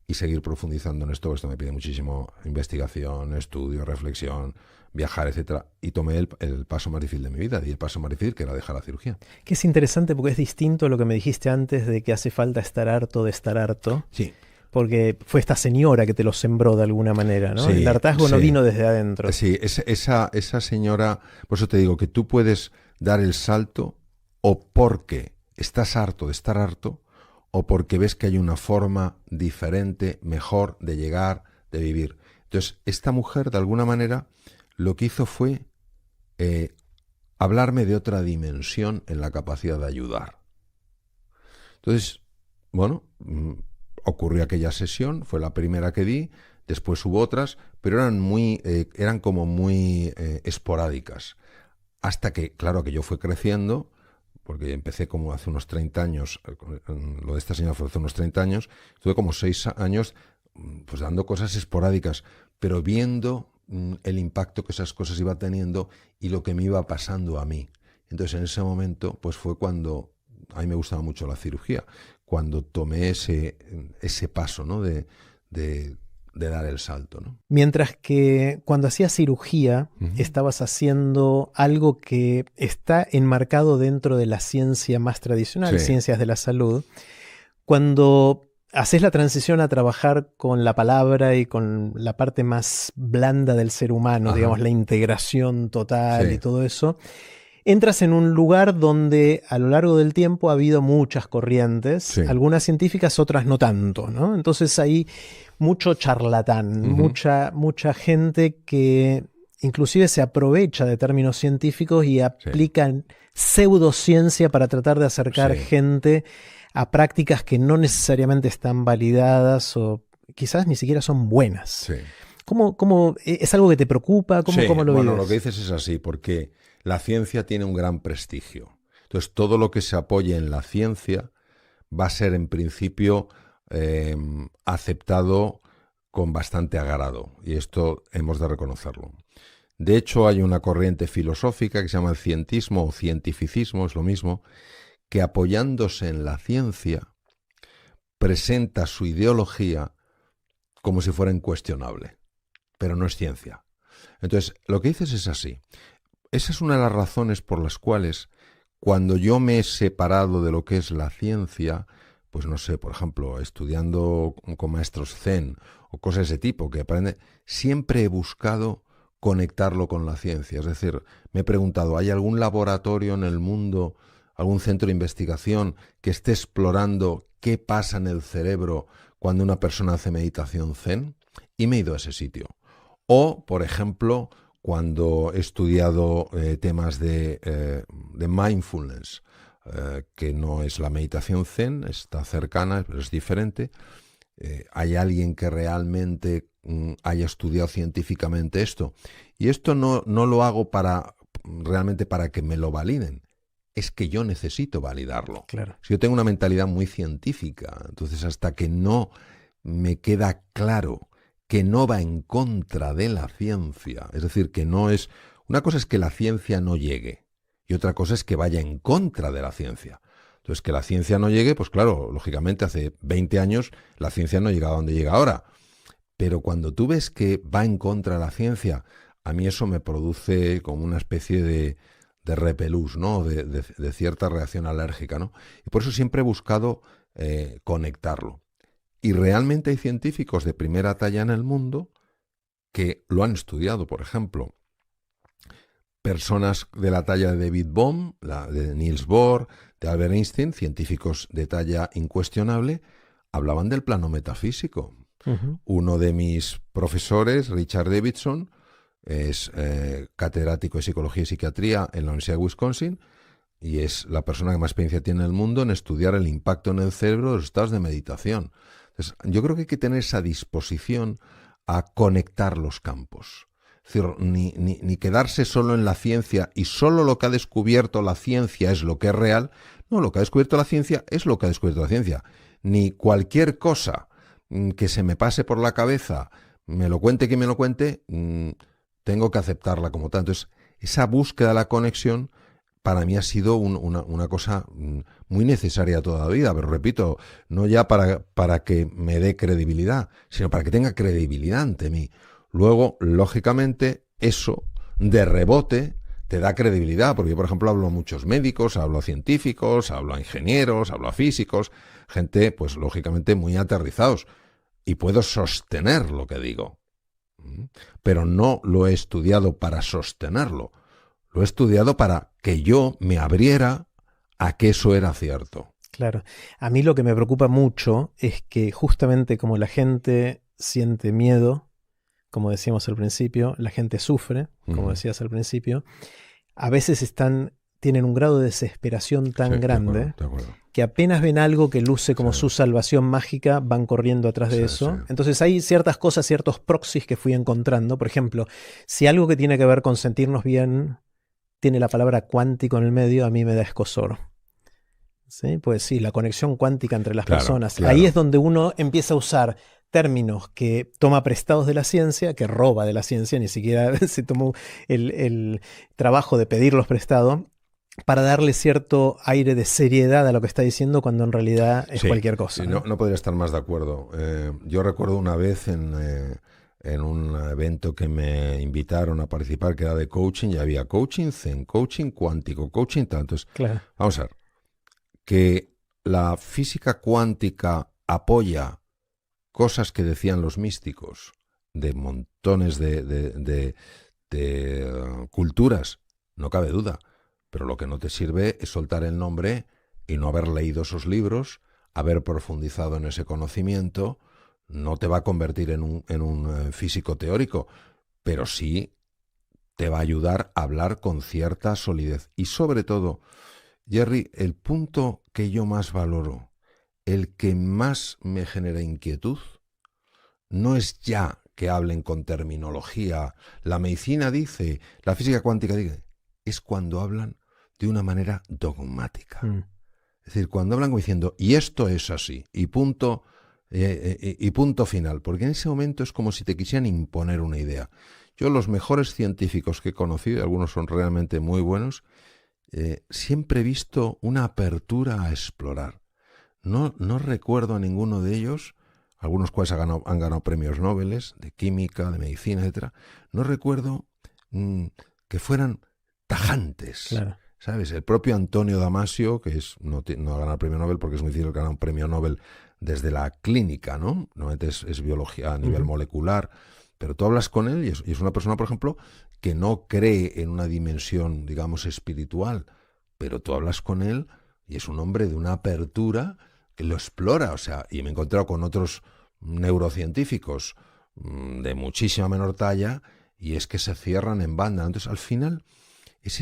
y seguir profundizando en esto, esto me pide muchísimo investigación, estudio, reflexión, viajar, etcétera. Y tomé el paso más difícil de mi vida, y el paso más difícil que era dejar la cirugía. Que es interesante porque es distinto a lo que me dijiste antes de que hace falta estar harto de estar harto. Sí. Porque fue esta señora que te lo sembró de alguna manera, ¿no? Sí, el hartazgo no vino desde adentro. Sí, esa señora, por eso te digo que tú puedes dar el salto o porque estás harto de estar harto o porque ves que hay una forma diferente, mejor de llegar, de vivir. Entonces, esta mujer, de alguna manera, lo que hizo fue hablarme de otra dimensión en la capacidad de ayudar. Entonces, bueno, ocurrió aquella sesión, fue la primera que di, después hubo otras, pero eran como muy esporádicas. Hasta que, claro, que yo fui creciendo, porque empecé como hace unos 30 años, lo de esta señora fue hace unos 30 años, estuve como 6 años pues dando cosas esporádicas, pero viendo el impacto que esas cosas iba teniendo y lo que me iba pasando a mí. Entonces en ese momento pues fue cuando a mí me gustaba mucho la cirugía, cuando tomé ese paso, ¿no? de dar el salto, ¿no? Mientras que cuando hacías cirugía, estabas haciendo algo que está enmarcado dentro de la ciencia más tradicional, Sí. ciencias de la salud. Cuando haces la transición a trabajar con la palabra y con la parte más blanda del ser humano, Ajá. digamos, la integración total Sí. y todo eso, entras en un lugar donde a lo largo del tiempo ha habido muchas corrientes, Sí. algunas científicas, otras no tanto, ¿no? Entonces hay mucho charlatán, mucha gente que inclusive se aprovecha de términos científicos y aplican pseudociencia para tratar de acercar gente a prácticas que no necesariamente están validadas o quizás ni siquiera son buenas. Sí. ¿Cómo es algo que te preocupa? ¿Cómo lo vives? Lo que dices es así, porque la ciencia tiene un gran prestigio. Entonces, todo lo que se apoye en la ciencia va a ser, en principio, aceptado con bastante agrado. Y esto hemos de reconocerlo. De hecho, hay una corriente filosófica que se llama el cientismo o cientificismo, es lo mismo, que apoyándose en la ciencia, presenta su ideología como si fuera incuestionable. Pero no es ciencia. Entonces, lo que dices es así. Esa es una de las razones por las cuales cuando yo me he separado de lo que es la ciencia, pues no sé, por ejemplo, estudiando con maestros Zen o cosas de ese tipo que aprende, siempre he buscado conectarlo con la ciencia. Es decir, me he preguntado, ¿hay algún laboratorio en el mundo, algún centro de investigación que esté explorando qué pasa en el cerebro cuando una persona hace meditación Zen? Y me he ido a ese sitio. O, por ejemplo, cuando he estudiado temas de mindfulness, que no es la meditación Zen, está cercana, pero es diferente. Hay alguien que realmente haya estudiado científicamente esto. Y esto no lo hago realmente para que me lo validen. Es que yo necesito validarlo. Claro. Si yo tengo una mentalidad muy científica, entonces hasta que no me queda claro que no va en contra de la ciencia, es decir, que no es... Una cosa es que la ciencia no llegue y otra cosa es que vaya en contra de la ciencia. Entonces, que la ciencia no llegue, pues claro, lógicamente hace 20 años la ciencia no llegaba a donde llega ahora, Pero cuando tú ves que va en contra de la ciencia, a mí eso me produce como una especie de repelús, ¿no? De cierta reacción alérgica, ¿no? Y por eso siempre he buscado conectarlo. Y realmente hay científicos de primera talla en el mundo que lo han estudiado. Por ejemplo, personas de la talla de David Bohm, de Niels Bohr, de Albert Einstein, científicos de talla incuestionable, hablaban del plano metafísico. Ujú. Uno de mis profesores, Richard Davidson, es catedrático de Psicología y Psiquiatría en la Universidad de Wisconsin y es la persona que más experiencia tiene en el mundo en estudiar el impacto en el cerebro de los estados de meditación. Entonces, yo creo que hay que tener esa disposición a conectar los campos. Es decir, ni quedarse solo en la ciencia y solo lo que ha descubierto la ciencia es lo que es real. No, lo que ha descubierto la ciencia es lo que ha descubierto la ciencia. Ni cualquier cosa que se me pase por la cabeza, me lo cuente quien me lo cuente, tengo que aceptarla como tal. Entonces, esa búsqueda de la conexión para mí ha sido una cosa muy necesaria toda la vida, pero repito, no ya para que me dé credibilidad, sino para que tenga credibilidad ante mí. Luego, lógicamente, eso de rebote te da credibilidad, porque yo, por ejemplo, hablo a muchos médicos, hablo a científicos, hablo a ingenieros, hablo a físicos, gente, pues lógicamente, muy aterrizados, y puedo sostener lo que digo. Pero no lo he estudiado para sostenerlo, lo he estudiado para que yo me abriera a que eso era cierto. Claro. A mí lo que me preocupa mucho es que justamente como la gente siente miedo, como decíamos al principio, la gente sufre, como decías al principio, a veces tienen un grado de desesperación tan Sí, grande de acuerdo. que apenas ven algo que luce como Sí. su salvación mágica, van corriendo atrás de Sí, eso. sí. Entonces hay ciertas cosas, ciertos proxies que fui encontrando. Por ejemplo, si algo que tiene que ver con sentirnos bien tiene la palabra cuántico en el medio, a mí me da escozor. ¿Sí? Pues sí, la conexión cuántica entre las Claro, personas. claro. Ahí es donde uno empieza a usar términos que toma prestados de la ciencia, que roba de la ciencia, ni siquiera se tomó el trabajo de pedirlos prestados, para darle cierto aire de seriedad a lo que está diciendo cuando en realidad es Sí, cualquier cosa. sí, ¿no? no podría estar más de acuerdo. Yo recuerdo una vez en un evento que me invitaron a participar, que era de coaching, y había coaching zen, coaching cuántico, coaching tal. Entonces, Claro. vamos a ver, que la física cuántica apoya cosas que decían los místicos de montones de culturas, no cabe duda. Pero lo que no te sirve es soltar el nombre y no haber leído esos libros, haber profundizado en ese conocimiento. No te va a convertir en un físico teórico, pero sí te va a ayudar a hablar con cierta solidez. Y sobre todo, Jerry, el punto que yo más valoro, el que más me genera inquietud, no es ya que hablen con terminología. La medicina dice, la física cuántica dice, es cuando hablan de una manera dogmática. Es decir, cuando hablan como diciendo, y esto es así, y punto final, porque en ese momento es como si te quisieran imponer una idea. Yo los mejores científicos que he conocido, y algunos son realmente muy buenos, siempre he visto una apertura a explorar. No recuerdo a ninguno de ellos, algunos cuales han ganado premios Nobel de química, de medicina, etc. No recuerdo que fueran tajantes. Claro. ¿Sabes? El propio Antonio Damasio, que no ha ganado el premio Nobel porque es muy difícil ganar un premio Nobel desde la clínica, ¿no? Normalmente es biología a nivel molecular, pero tú hablas con él y es una persona, por ejemplo, que no cree en una dimensión, digamos, espiritual, pero tú hablas con él y es un hombre de una apertura que lo explora, o sea, y me he encontrado con otros neurocientíficos de muchísima menor talla y es que se cierran en banda. Entonces, al final, es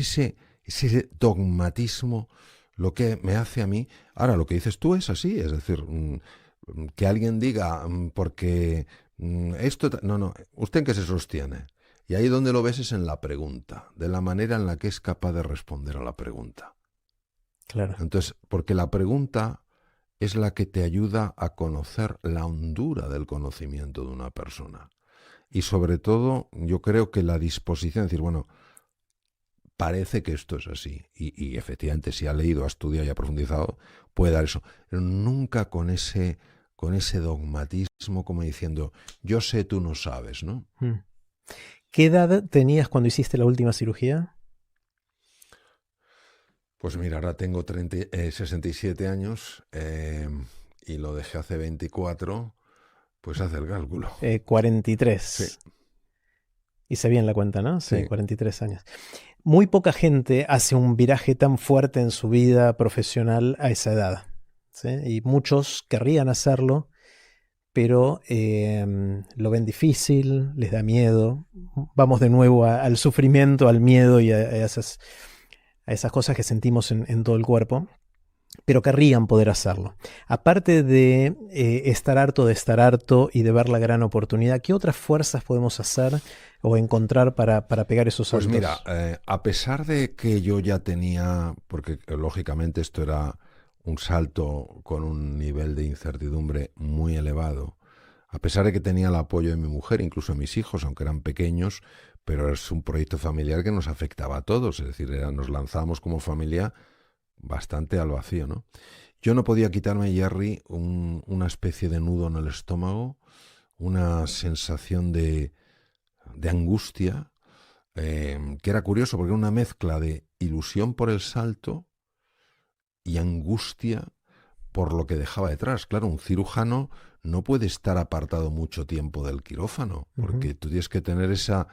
ese dogmatismo lo que me hace a mí. Ahora, lo que dices tú es así, es decir, que alguien diga, porque esto... No, ¿usted en qué se sostiene? Y ahí donde lo ves es en la pregunta, de la manera en la que es capaz de responder a la pregunta. Claro. Entonces, porque la pregunta es la que te ayuda a conocer la hondura del conocimiento de una persona. Y sobre todo, yo creo que la disposición de decir, bueno, parece que esto es así. Y efectivamente, si ha leído, ha estudiado y ha profundizado, puede dar eso. Pero nunca con ese con ese dogmatismo como diciendo, yo sé, tú no sabes, ¿no? ¿Qué edad tenías cuando hiciste la última cirugía? Pues mira, ahora tengo 67 años y lo dejé hace 24, pues hace el cálculo. 43. Sí, Hice bien la cuenta, ¿no? Sí, sí. 43 años. Muy poca gente hace un viraje tan fuerte en su vida profesional a esa edad, ¿sí? Y muchos querrían hacerlo, pero lo ven difícil, les da miedo. Vamos de nuevo al sufrimiento, al miedo y a esas cosas que sentimos en todo el cuerpo, pero querrían poder hacerlo. Aparte de estar harto y de ver la gran oportunidad, ¿qué otras fuerzas podemos hacer o encontrar para pegar esos Pues saltos? mira, a pesar de que yo ya tenía, porque lógicamente esto era un salto con un nivel de incertidumbre muy elevado, a pesar de que tenía el apoyo de mi mujer, incluso de mis hijos, aunque eran pequeños, pero es un proyecto familiar que nos afectaba a todos, es decir, nos lanzamos como familia bastante al vacío, ¿no? Yo no podía quitarme, Jerry, una especie de nudo en el estómago, una sensación de angustia, que era curioso porque era una mezcla de ilusión por el salto y angustia por lo que dejaba detrás. Claro, un cirujano no puede estar apartado mucho tiempo del quirófano, porque tú tienes que tener esa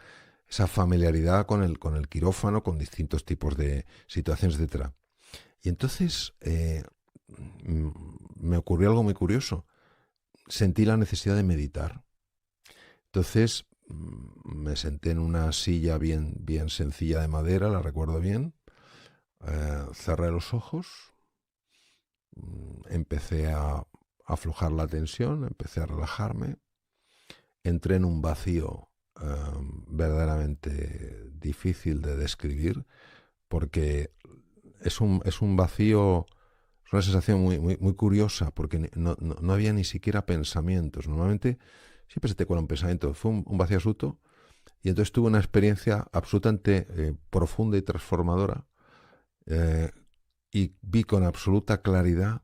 familiaridad con el quirófano, con distintos tipos de situaciones, etcétera. Y entonces me ocurrió algo muy curioso. Sentí la necesidad de meditar. Entonces me senté en una silla bien sencilla de madera, la recuerdo bien. Cerré los ojos, empecé a aflojar la tensión, empecé a relajarme. Entré en un vacío verdaderamente difícil de describir, porque es un vacío, es una sensación muy curiosa, porque no había ni siquiera pensamientos. Normalmente siempre se te cuela un pensamiento. Fue un vacío absoluto, y entonces tuve una experiencia absolutamente profunda y transformadora, y vi con absoluta claridad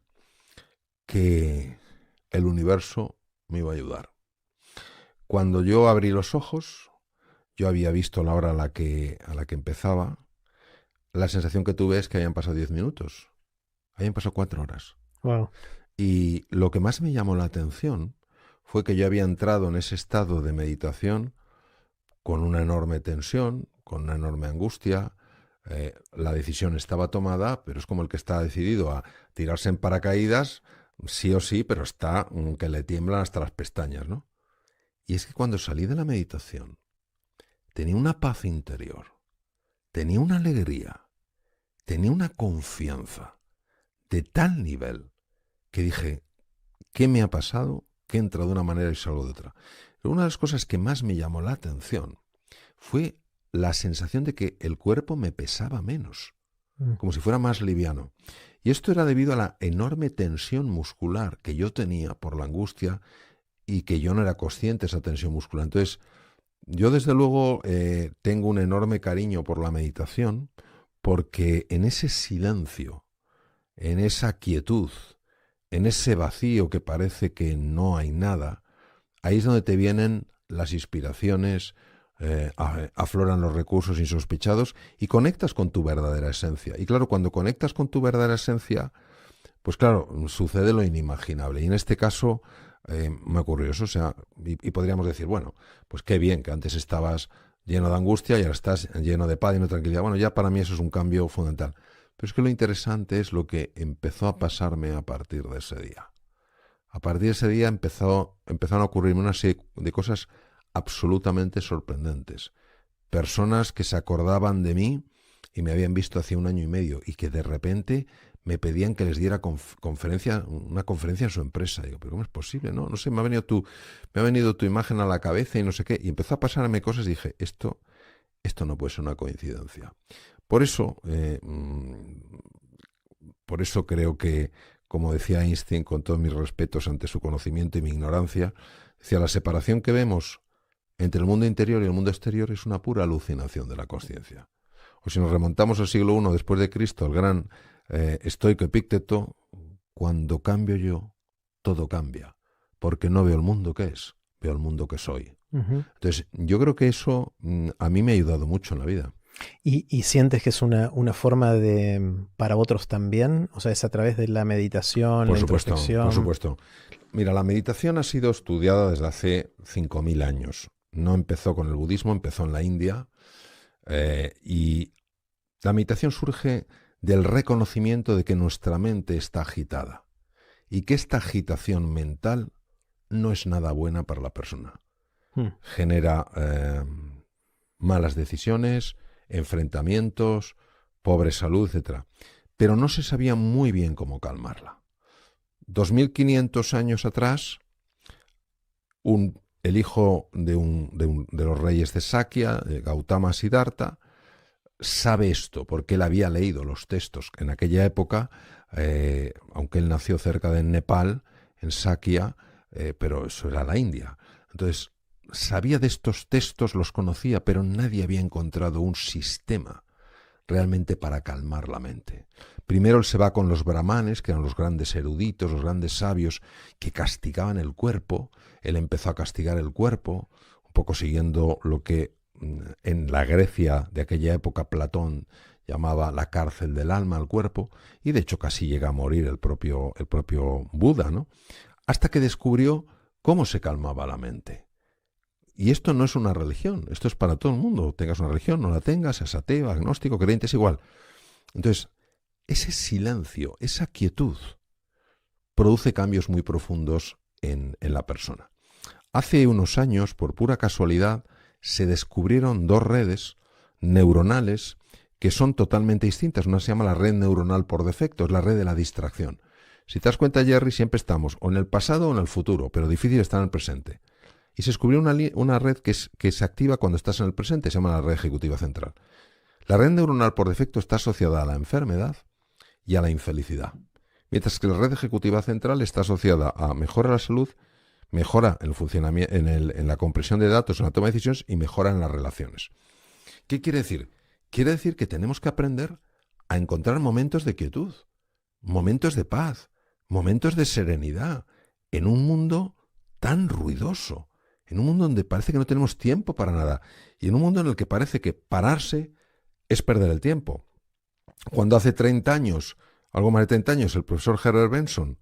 que el universo me iba a ayudar. Cuando yo abrí los ojos, yo había visto la hora a la que empezaba. La sensación que tuve es que habían pasado 10 minutos. Habían pasado 4 horas. Wow. Y lo que más me llamó la atención fue que yo había entrado en ese estado de meditación con una enorme tensión, con una enorme angustia. La decisión estaba tomada, pero es como el que está decidido a tirarse en paracaídas, sí o sí, pero está que le tiemblan hasta las pestañas, ¿no? Y es que cuando salí de la meditación, tenía una paz interior, tenía una alegría, tenía una confianza de tal nivel que dije, ¿qué me ha pasado? Que he entrado de una manera y salgo de otra. Pero una de las cosas que más me llamó la atención fue la sensación de que el cuerpo me pesaba menos, como si fuera más liviano. Y esto era debido a la enorme tensión muscular que yo tenía por la angustia y que yo no era consciente de esa tensión muscular. Entonces, yo desde luego tengo un enorme cariño por la meditación, porque en ese silencio, en esa quietud, en ese vacío que parece que no hay nada, ahí es donde te vienen las inspiraciones, afloran los recursos insospechados y conectas con tu verdadera esencia. Y claro, cuando conectas con tu verdadera esencia, pues claro, sucede lo inimaginable. Y en este caso me ocurrió eso. O sea, y podríamos decir, bueno, pues qué bien, que antes estabas lleno de angustia y ahora estás lleno de paz y de tranquilidad. Bueno, ya para mí eso es un cambio fundamental. Pero es que lo interesante es lo que empezó a pasarme a partir de ese día. A partir de ese día empezaron a ocurrirme una serie de cosas absolutamente sorprendentes. Personas que se acordaban de mí y me habían visto hace 1 año y medio y que de repente me pedían que les diera una conferencia en su empresa. Digo, pero ¿cómo es posible? No sé, me ha venido tu imagen a la cabeza y no sé qué. Y empezó a pasarme cosas y dije, esto no puede ser una coincidencia. Por eso creo que, como decía Einstein, con todos mis respetos ante su conocimiento y mi ignorancia, decía, la separación que vemos entre el mundo interior y el mundo exterior es una pura alucinación de la consciencia. O si nos remontamos al siglo I después de Cristo, el gran estoico Epícteto, cuando cambio yo, todo cambia. porque no veo el mundo que es, veo el mundo que soy. Ujú. Entonces, yo creo que eso a mí me ha ayudado mucho en la vida. ¿Y sientes que es una forma para otros también? O sea, es a través de la meditación, Por la supuesto, por introspección. supuesto. Mira, la meditación ha sido estudiada desde hace 5.000 años. No empezó con el budismo, empezó en la India. Y la meditación surge del reconocimiento de que nuestra mente está agitada y que esta agitación mental no es nada buena para la persona. Mm. Genera malas decisiones, enfrentamientos, pobre salud, etc. Pero no se sabía muy bien cómo calmarla. 2500 años atrás, el hijo de los reyes de Sakya, Gautama Siddhartha, sabe esto porque él había leído los textos. En aquella época, aunque él nació cerca de Nepal, en Sakya, pero eso era la India. Entonces, sabía de estos textos, los conocía, pero nadie había encontrado un sistema realmente para calmar la mente. Primero él se va con los brahmanes, que eran los grandes eruditos, los grandes sabios, que castigaban el cuerpo. Él empezó a castigar el cuerpo, un poco siguiendo lo que en la Grecia de aquella época Platón llamaba la cárcel del alma al cuerpo, y de hecho casi llega a morir el propio Buda, ¿no? Hasta que descubrió cómo se calmaba la mente. Y esto no es una religión, esto es para todo el mundo. Tengas una religión, no la tengas, seas ateo, agnóstico, creyente, es igual. Entonces, ese silencio, esa quietud, produce cambios muy profundos en la persona. Hace unos años, por pura casualidad, se descubrieron dos redes neuronales que son totalmente distintas. Una se llama la red neuronal por defecto, es la red de la distracción. Si te das cuenta, Jerry, siempre estamos o en el pasado o en el futuro, pero difícil estar en el presente. Y se descubrió una red que se activa cuando estás en el presente, se llama la red ejecutiva central. La red neuronal por defecto está asociada a la enfermedad y a la infelicidad, mientras que la red ejecutiva central está asociada a mejora la salud, mejora el funcionamiento, en la compresión de datos, en la toma de decisiones y mejora en las relaciones. ¿Qué quiere decir? Quiere decir que tenemos que aprender a encontrar momentos de quietud, momentos de paz, momentos de serenidad, en un mundo tan ruidoso, en un mundo donde parece que no tenemos tiempo para nada, y en un mundo en el que parece que pararse es perder el tiempo. Cuando hace 30 años, algo más de 30 años, el profesor Herbert Benson,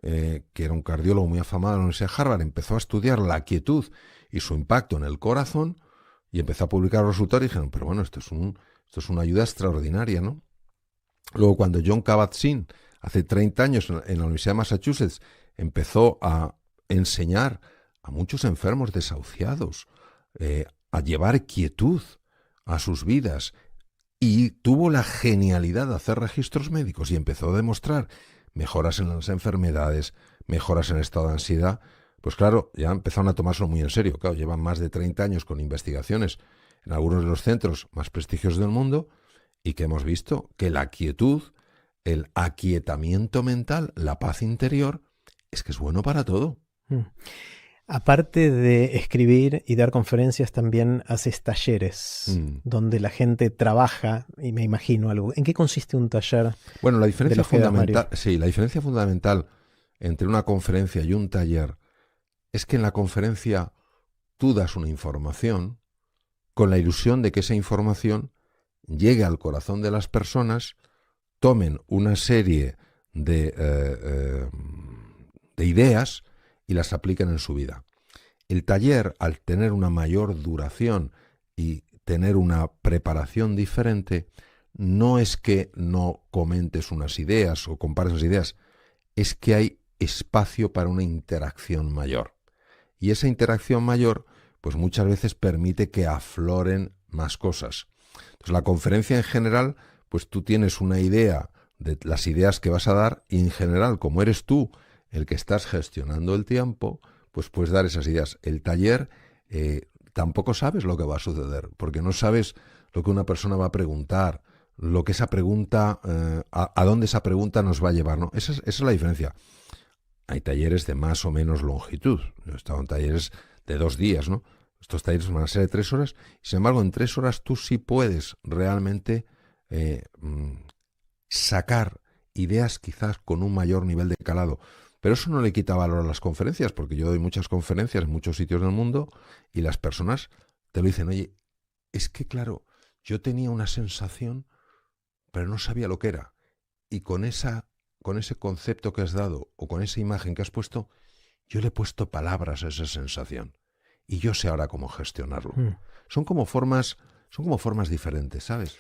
que era un cardiólogo muy afamado de la Universidad de Harvard, empezó a estudiar la quietud y su impacto en el corazón, y empezó a publicar los resultados y dijeron, pero bueno, esto es una ayuda extraordinaria, ¿no? Luego, cuando John Kabat-Zinn, hace 30 años, en la Universidad de Massachusetts, empezó a enseñar a muchos enfermos desahuciados a llevar quietud a sus vidas, y tuvo la genialidad de hacer registros médicos y empezó a demostrar mejoras en las enfermedades, mejoras en el estado de ansiedad, pues claro, ya empezaron a tomárselo muy en serio. Claro, llevan más de 30 años con investigaciones en algunos de los centros más prestigiosos del mundo, y que hemos visto que la quietud, el aquietamiento mental, la paz interior, es que es bueno para todo. Mm. Aparte de escribir y dar conferencias, también haces talleres donde la gente trabaja, y me imagino algo. ¿En qué consiste un taller? Bueno, la diferencia fundamental, Mario? la diferencia fundamental entre una conferencia y un taller es que en la conferencia tú das una información con la ilusión de que esa información llegue al corazón de las personas, tomen una serie de ideas y las apliquen en su vida. El taller, al tener una mayor duración y tener una preparación diferente, no es que no comentes unas ideas o compares unas ideas, es que hay espacio para una interacción mayor. Y esa interacción mayor, pues muchas veces permite que afloren más cosas. Entonces, la conferencia en general, pues tú tienes una idea de las ideas que vas a dar, y en general, como eres tú el que estás gestionando el tiempo, pues puedes dar esas ideas. El taller tampoco sabes lo que va a suceder, porque no sabes lo que una persona va a preguntar, lo que esa pregunta, a dónde esa pregunta nos va a llevar, ¿no? Esa es la diferencia. Hay talleres de más o menos longitud. Yo he estado en talleres de 2 días, ¿no? Estos talleres van a ser de 3 horas, y sin embargo, en 3 horas tú sí puedes realmente sacar ideas quizás con un mayor nivel de calado. Pero eso no le quita valor a las conferencias, porque yo doy muchas conferencias en muchos sitios del mundo y las personas te lo dicen, oye, es que claro, yo tenía una sensación, pero no sabía lo que era. Y con ese concepto que has dado o con esa imagen que has puesto, yo le he puesto palabras a esa sensación. Y yo sé ahora cómo gestionarlo. Son como formas diferentes, ¿sabes?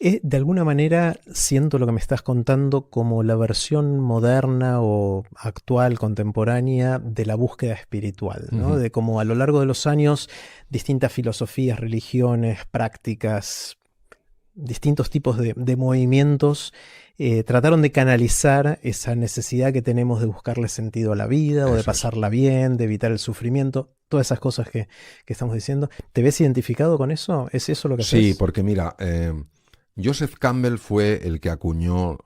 De alguna manera siento lo que me estás contando como la versión moderna o actual, contemporánea, de la búsqueda espiritual, ¿no? De cómo a lo largo de los años distintas filosofías, religiones, prácticas, distintos tipos de movimientos trataron de canalizar esa necesidad que tenemos de buscarle sentido a la vida o de pasarla bien, de evitar el sufrimiento, todas esas cosas que estamos diciendo. ¿Te ves identificado con eso? ¿Es eso lo que haces? Sí, porque mira, Joseph Campbell fue el que acuñó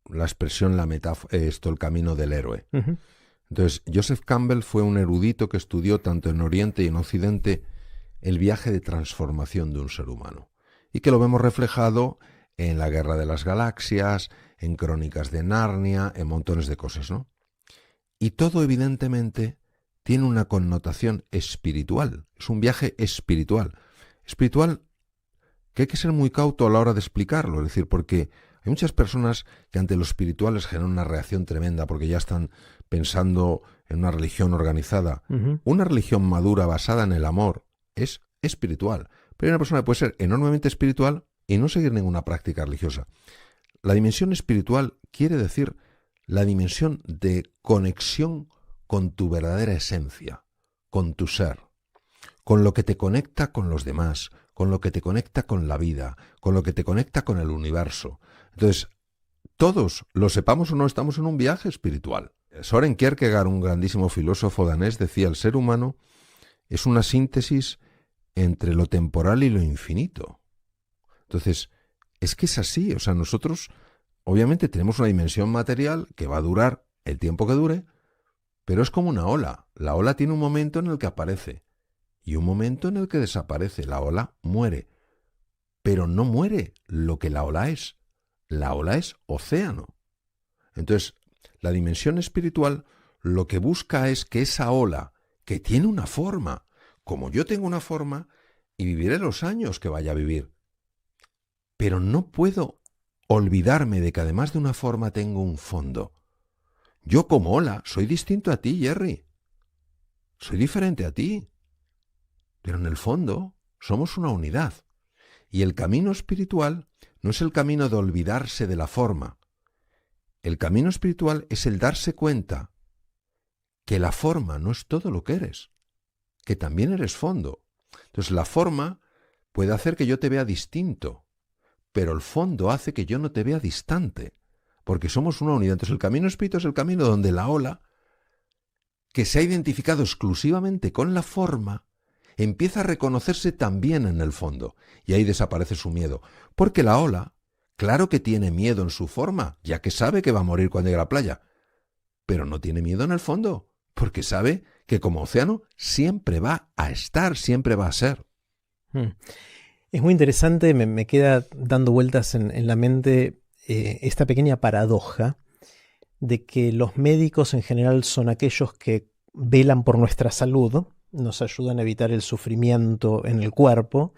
la expresión, la metáfora, el camino del héroe. Entonces, Joseph Campbell fue un erudito que estudió tanto en Oriente y en Occidente el viaje de transformación de un ser humano. Y que lo vemos reflejado en la Guerra de las Galaxias, en Crónicas de Narnia, en montones de cosas, ¿no? Y todo, evidentemente, tiene una connotación espiritual. Es un viaje espiritual. Espiritual que hay que ser muy cauto a la hora de explicarlo, es decir, porque hay muchas personas que ante lo espiritual les generan una reacción tremenda porque ya están pensando en una religión organizada. Una religión madura basada en el amor es espiritual, pero hay una persona que puede ser enormemente espiritual y no seguir ninguna práctica religiosa. La dimensión espiritual quiere decir la dimensión de conexión con tu verdadera esencia, con tu ser, con lo que te conecta con los demás, con lo que te conecta con la vida, con lo que te conecta con el universo. Entonces, todos, lo sepamos o no, estamos en un viaje espiritual. Søren Kierkegaard, un grandísimo filósofo danés, decía, el ser humano es una síntesis entre lo temporal y lo infinito. Entonces, es que es así, o sea, nosotros obviamente tenemos una dimensión material que va a durar el tiempo que dure, pero es como una ola. La ola tiene un momento en el que aparece y un momento en el que desaparece. La ola muere, pero no muere lo que la ola es. La ola es océano. Entonces, la dimensión espiritual lo que busca es que esa ola, que tiene una forma, como yo tengo una forma, y viviré los años que vaya a vivir, pero no puedo olvidarme de que además de una forma tengo un fondo. Yo como ola soy distinto a ti, Jerry. Soy diferente a ti. Pero en el fondo somos una unidad. Y el camino espiritual no es el camino de olvidarse de la forma. El camino espiritual es el darse cuenta que la forma no es todo lo que eres, que también eres fondo. Entonces la forma puede hacer que yo te vea distinto, pero el fondo hace que yo no te vea distante, porque somos una unidad. Entonces el camino espiritual es el camino donde la ola, que se ha identificado exclusivamente con la forma, empieza a reconocerse también en el fondo, y ahí desaparece su miedo. Porque la ola, claro que tiene miedo en su forma, ya que sabe que va a morir cuando llegue a la playa, pero no tiene miedo en el fondo, porque sabe que como océano siempre va a estar, siempre va a ser. Es muy interesante, me queda dando vueltas en la mente esta pequeña paradoja de que los médicos en general son aquellos que velan por nuestra salud, nos ayudan a evitar el sufrimiento en el cuerpo,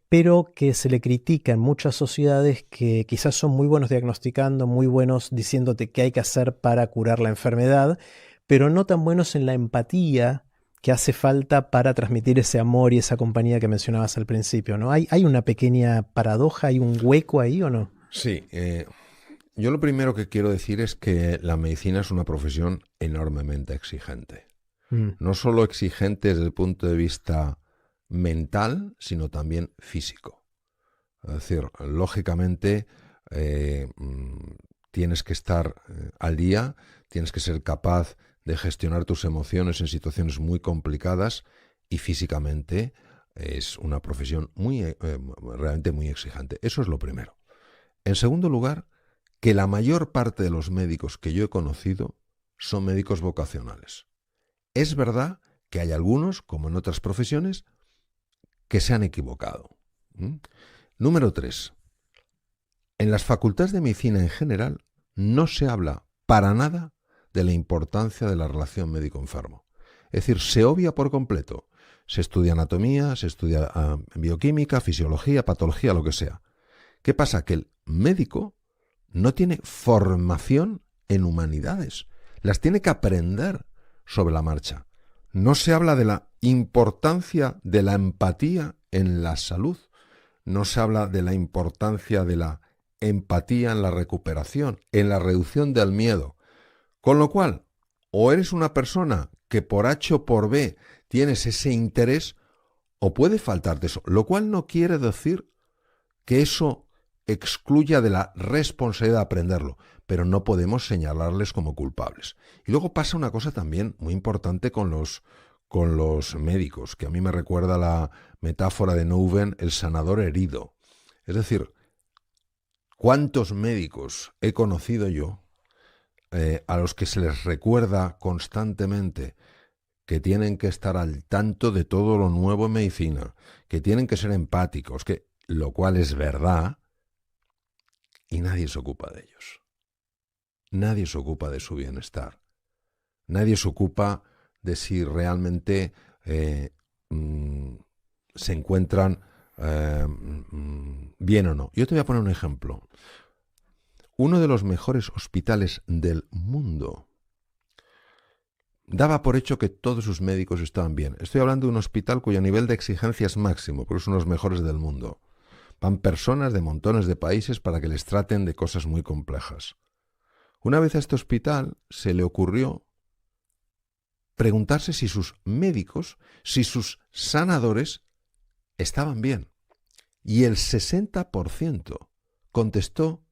pero que se le critica en muchas sociedades que quizás son muy buenos diagnosticando, muy buenos diciéndote qué hay que hacer para curar la enfermedad, pero no tan buenos en la empatía que hace falta para transmitir ese amor y esa compañía que mencionabas al principio, ¿no? ¿Hay una pequeña paradoja, hay un hueco ahí o no? Sí, yo lo primero que quiero decir es que la medicina es una profesión enormemente exigente. No solo exigente desde el punto de vista mental, sino también físico. Es decir, lógicamente tienes que estar al día, tienes que ser capaz de gestionar tus emociones en situaciones muy complicadas y físicamente es una profesión realmente muy exigente. Eso es lo primero. En segundo lugar, que la mayor parte de los médicos que yo he conocido son médicos vocacionales. Es verdad que hay algunos, como en otras profesiones, que se han equivocado. Número 3. En las facultades de medicina en general no se habla para nada de la importancia de la relación médico-enfermo. Es decir, se obvia por completo. Se estudia anatomía, se estudia bioquímica, fisiología, patología, lo que sea. ¿Qué pasa? Que el médico no tiene formación en humanidades. Las tiene que aprender sobre la marcha. No se habla de la importancia de la empatía en la salud. No se habla de la importancia de la empatía en la recuperación, en la reducción del miedo. Con lo cual, o eres una persona que por H o por B tienes ese interés, o puede faltarte eso. Lo cual no quiere decir que eso excluya de la responsabilidad de aprenderlo, pero no podemos señalarles como culpables. Y luego pasa una cosa también muy importante con los médicos, que a mí me recuerda la metáfora de Nouwen, el sanador herido. Es decir, ¿cuántos médicos he conocido yo a los que se les recuerda constantemente que tienen que estar al tanto de todo lo nuevo en medicina, que tienen que ser empáticos, lo cual es verdad, y nadie se ocupa de ellos? Nadie se ocupa de su bienestar. Nadie se ocupa de si realmente se encuentran bien o no. Yo te voy a poner un ejemplo. Uno de los mejores hospitales del mundo daba por hecho que todos sus médicos estaban bien. Estoy hablando de un hospital cuyo nivel de exigencia es máximo, porque son los mejores del mundo. Van personas de montones de países para que les traten de cosas muy complejas. Una vez a este hospital se le ocurrió preguntarse si sus médicos, si sus sanadores estaban bien. Y el 60% contestó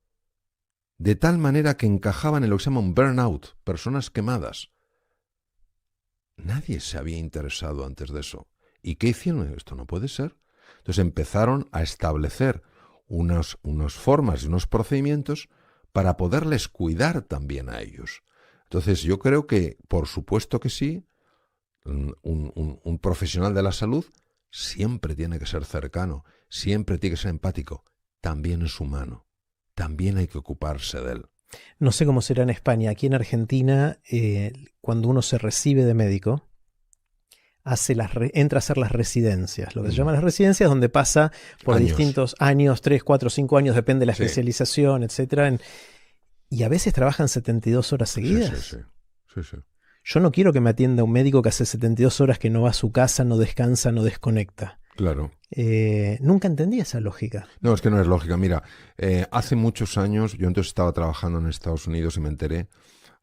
de tal manera que encajaban en lo que se llama un burnout, personas quemadas. Nadie se había interesado antes de eso. ¿Y qué hicieron? Esto no puede ser. Entonces empezaron a establecer unas formas y unos procedimientos para poderles cuidar también a ellos. Entonces yo creo que, por supuesto que sí, un profesional de la salud siempre tiene que ser cercano, siempre tiene que ser empático, también es humano, también hay que ocuparse de él. No sé cómo será en España. Aquí en Argentina, cuando uno se recibe de médico, entra a hacer las residencias. Lo que se llaman las residencias, donde pasa por distintos años, 3, 4, 5 años, depende de la especialización, etcétera. Y a veces trabajan 72 horas seguidas. Sí. Yo no quiero que me atienda un médico que hace 72 horas que no va a su casa, no descansa, no desconecta. Claro. Nunca entendí esa lógica. No, es que no es lógica. Mira, hace muchos años, yo entonces estaba trabajando en Estados Unidos y me enteré,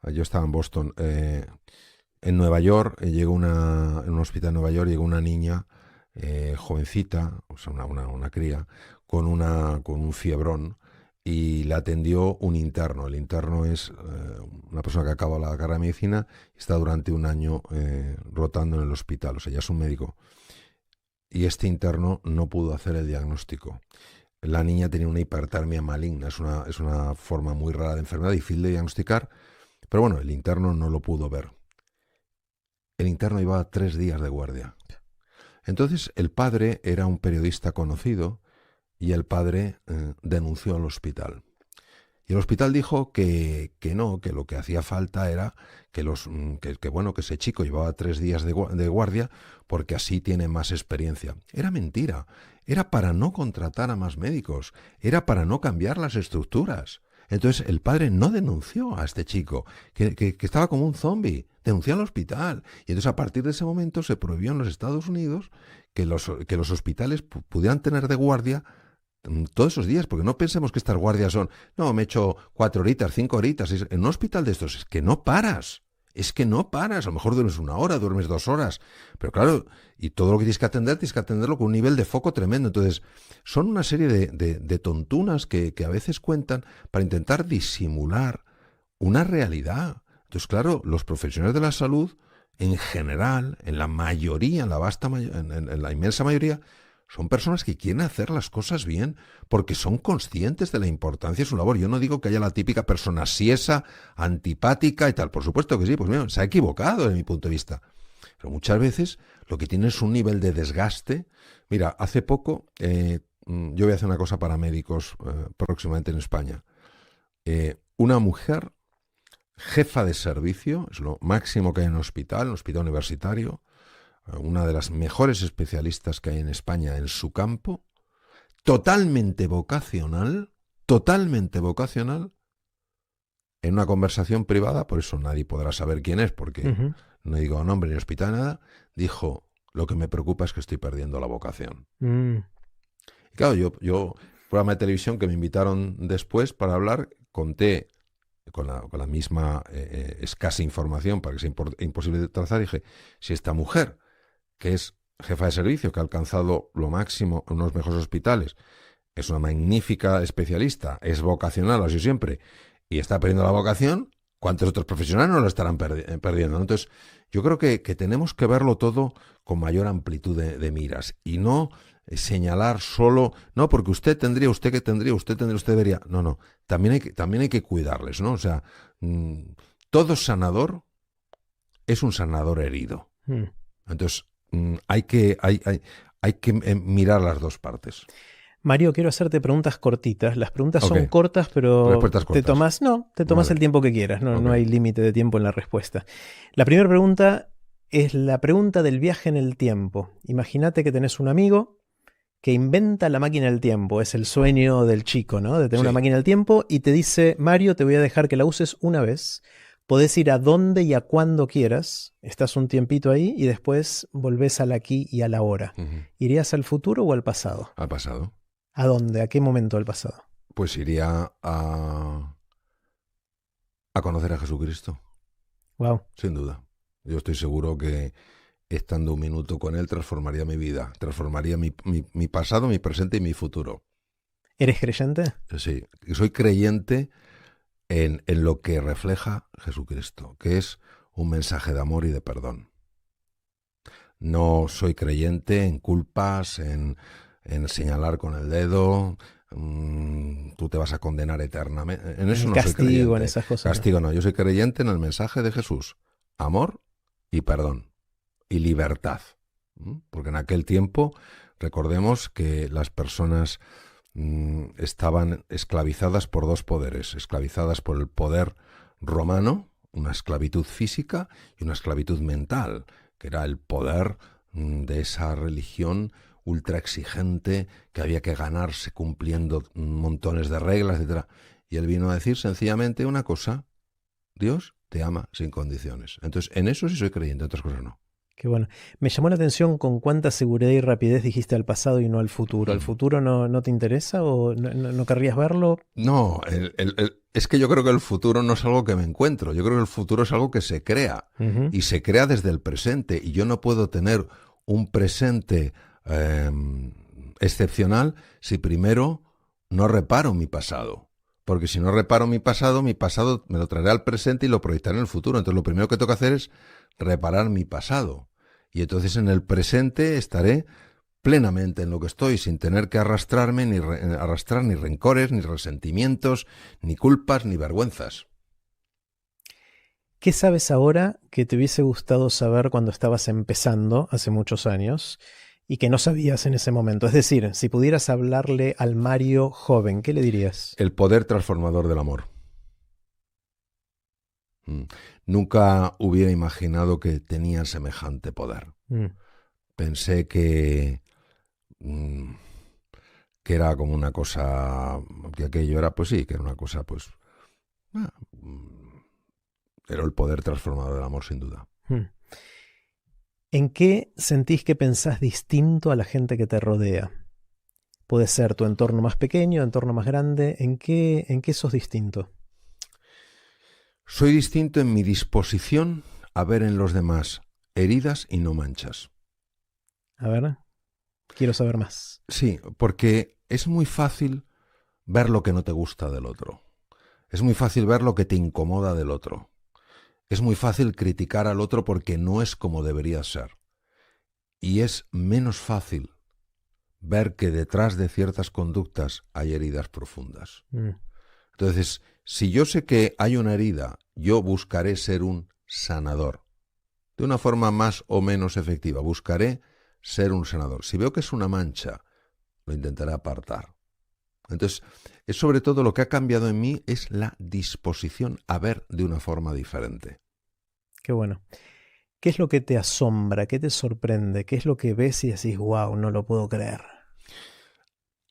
yo estaba en Boston, en Nueva York, en un hospital en Nueva York, llegó una niña jovencita, o sea, una cría, con un fiebrón, y la atendió un interno. El interno es una persona que acaba la carrera de medicina y está durante un año rotando en el hospital, o sea, ya es un médico. Y este interno no pudo hacer el diagnóstico. La niña tenía una hipertermia maligna, es una forma muy rara de enfermedad, difícil de diagnosticar, pero bueno, el interno no lo pudo ver. El interno llevaba 3 días de guardia. Entonces el padre era un periodista conocido y el padre denunció al hospital. Y el hospital dijo que no, que lo que hacía falta era que ese chico llevaba 3 días de guardia porque así tiene más experiencia. Era mentira. Era para no contratar a más médicos. Era para no cambiar las estructuras. Entonces el padre no denunció a este chico, que estaba como un zombie. Denunció al hospital. Y entonces a partir de ese momento se prohibió en los Estados Unidos que los hospitales pudieran tener de guardia todos esos días, porque no pensemos que estas guardias son, no, me echo 4 horitas, 5 horitas. En un hospital de estos es que no paras. A lo mejor duermes 1 hora, duermes 2 horas. Pero claro, y todo lo que tienes que atenderlo con un nivel de foco tremendo. Entonces, son una serie de tontunas que a veces cuentan para intentar disimular una realidad. Entonces, claro, los profesionales de la salud, en general, en la mayoría, en la inmensa mayoría, son personas que quieren hacer las cosas bien porque son conscientes de la importancia de su labor. Yo no digo que haya la típica persona siesa, antipática y tal. Por supuesto que sí, pues mira, se ha equivocado desde mi punto de vista. Pero muchas veces lo que tiene es un nivel de desgaste. Mira, hace poco, yo voy a hacer una cosa para médicos próximamente en España. Una mujer jefa de servicio, es lo máximo que hay en un hospital universitario, una de las mejores especialistas que hay en España en su campo, totalmente vocacional, en una conversación privada, por eso nadie podrá saber quién es, porque no digo nombre ni hospital, nada, dijo, lo que me preocupa es que estoy perdiendo la vocación. Y claro, yo, programa de televisión que me invitaron después para hablar, conté con la misma escasa información, para que sea imposible de trazar, dije, si esta mujer, que es jefa de servicio, que ha alcanzado lo máximo en unos mejores hospitales, es una magnífica especialista, es vocacional, así siempre, y está perdiendo la vocación, ¿cuántos otros profesionales no lo estarán perdiendo? Entonces, yo creo que tenemos que verlo todo con mayor amplitud de miras y no señalar solo, no, porque usted tendría, usted debería. No, también hay que cuidarles, ¿no? O sea, todo sanador es un sanador herido. Entonces, hay que mirar las dos partes. Mario, quiero hacerte preguntas cortitas. Las preguntas son cortas, pero respuestas cortas. te tomas el tiempo que quieras. No hay límite de tiempo en la respuesta. La primera pregunta es la pregunta del viaje en el tiempo. Imagínate que tenés un amigo que inventa la máquina del tiempo. Es el sueño del chico, ¿no? De tener una máquina del tiempo y te dice, Mario, te voy a dejar que la uses una vez. Podés ir a donde y a cuando quieras. Estás un tiempito ahí y después volvés al aquí y a la hora. ¿Irías al futuro o al pasado? Al pasado. ¿A dónde? ¿A qué momento del pasado? Pues iría a conocer a Jesucristo. Wow. Sin duda. Yo estoy seguro que estando un minuto con él transformaría mi vida, transformaría mi pasado, mi presente y mi futuro. ¿Eres creyente? Sí, soy creyente en lo que refleja Jesucristo, que es un mensaje de amor y de perdón. No soy creyente en culpas, en señalar con el dedo, tú te vas a condenar eternamente. En eso no soy creyente. Castigo, en esas cosas. Castigo no, yo soy creyente en el mensaje de Jesús. Amor y perdón. Y libertad. Porque en aquel tiempo, recordemos que las personas estaban esclavizadas por dos poderes. Esclavizadas por el poder romano, una esclavitud física y una esclavitud mental, que era el poder de esa religión ultra exigente que había que ganarse cumpliendo montones de reglas, etc. Y él vino a decir sencillamente una cosa: Dios te ama sin condiciones. Entonces, en eso sí soy creyente, en otras cosas no. Qué bueno. Me llamó la atención con cuánta seguridad y rapidez dijiste al pasado y no al futuro. ¿Al futuro no te interesa o no querrías verlo? No, es que yo creo que el futuro no es algo que me encuentro. Yo creo que el futuro es algo que se crea. Y se crea desde el presente. Y yo no puedo tener un presente excepcional si primero no reparo mi pasado. Porque si no reparo mi pasado me lo traeré al presente y lo proyectaré en el futuro. Entonces lo primero que tengo que hacer es reparar mi pasado. Y entonces en el presente estaré plenamente en lo que estoy, sin tener que arrastrar ni rencores, ni resentimientos, ni culpas, ni vergüenzas. ¿Qué sabes ahora que te hubiese gustado saber cuando estabas empezando, hace muchos años, y que no sabías en ese momento? Es decir, si pudieras hablarle al Mario joven, ¿qué le dirías? El poder transformador del amor. Nunca hubiera imaginado que tenía semejante poder. Pensé que era como una cosa, que aquello era, pues sí, que era una cosa, pues... Era el poder transformador del amor, sin duda. ¿En qué sentís que pensás distinto a la gente que te rodea? Puede ser tu entorno más pequeño, entorno más grande. ¿En qué sos distinto? Soy distinto en mi disposición a ver en los demás heridas y no manchas. A ver, quiero saber más. Sí, porque es muy fácil ver lo que no te gusta del otro. Es muy fácil ver lo que te incomoda del otro. Es muy fácil criticar al otro porque no es como debería ser. Y es menos fácil ver que detrás de ciertas conductas hay heridas profundas. Entonces, si yo sé que hay una herida, yo buscaré ser un sanador. De una forma más o menos efectiva, buscaré ser un sanador. Si veo que es una mancha, lo intentaré apartar. Entonces, es sobre todo lo que ha cambiado en mí es la disposición a ver de una forma diferente. Qué bueno. ¿Qué es lo que te asombra? ¿Qué te sorprende? ¿Qué es lo que ves y decís, wow, no lo puedo creer?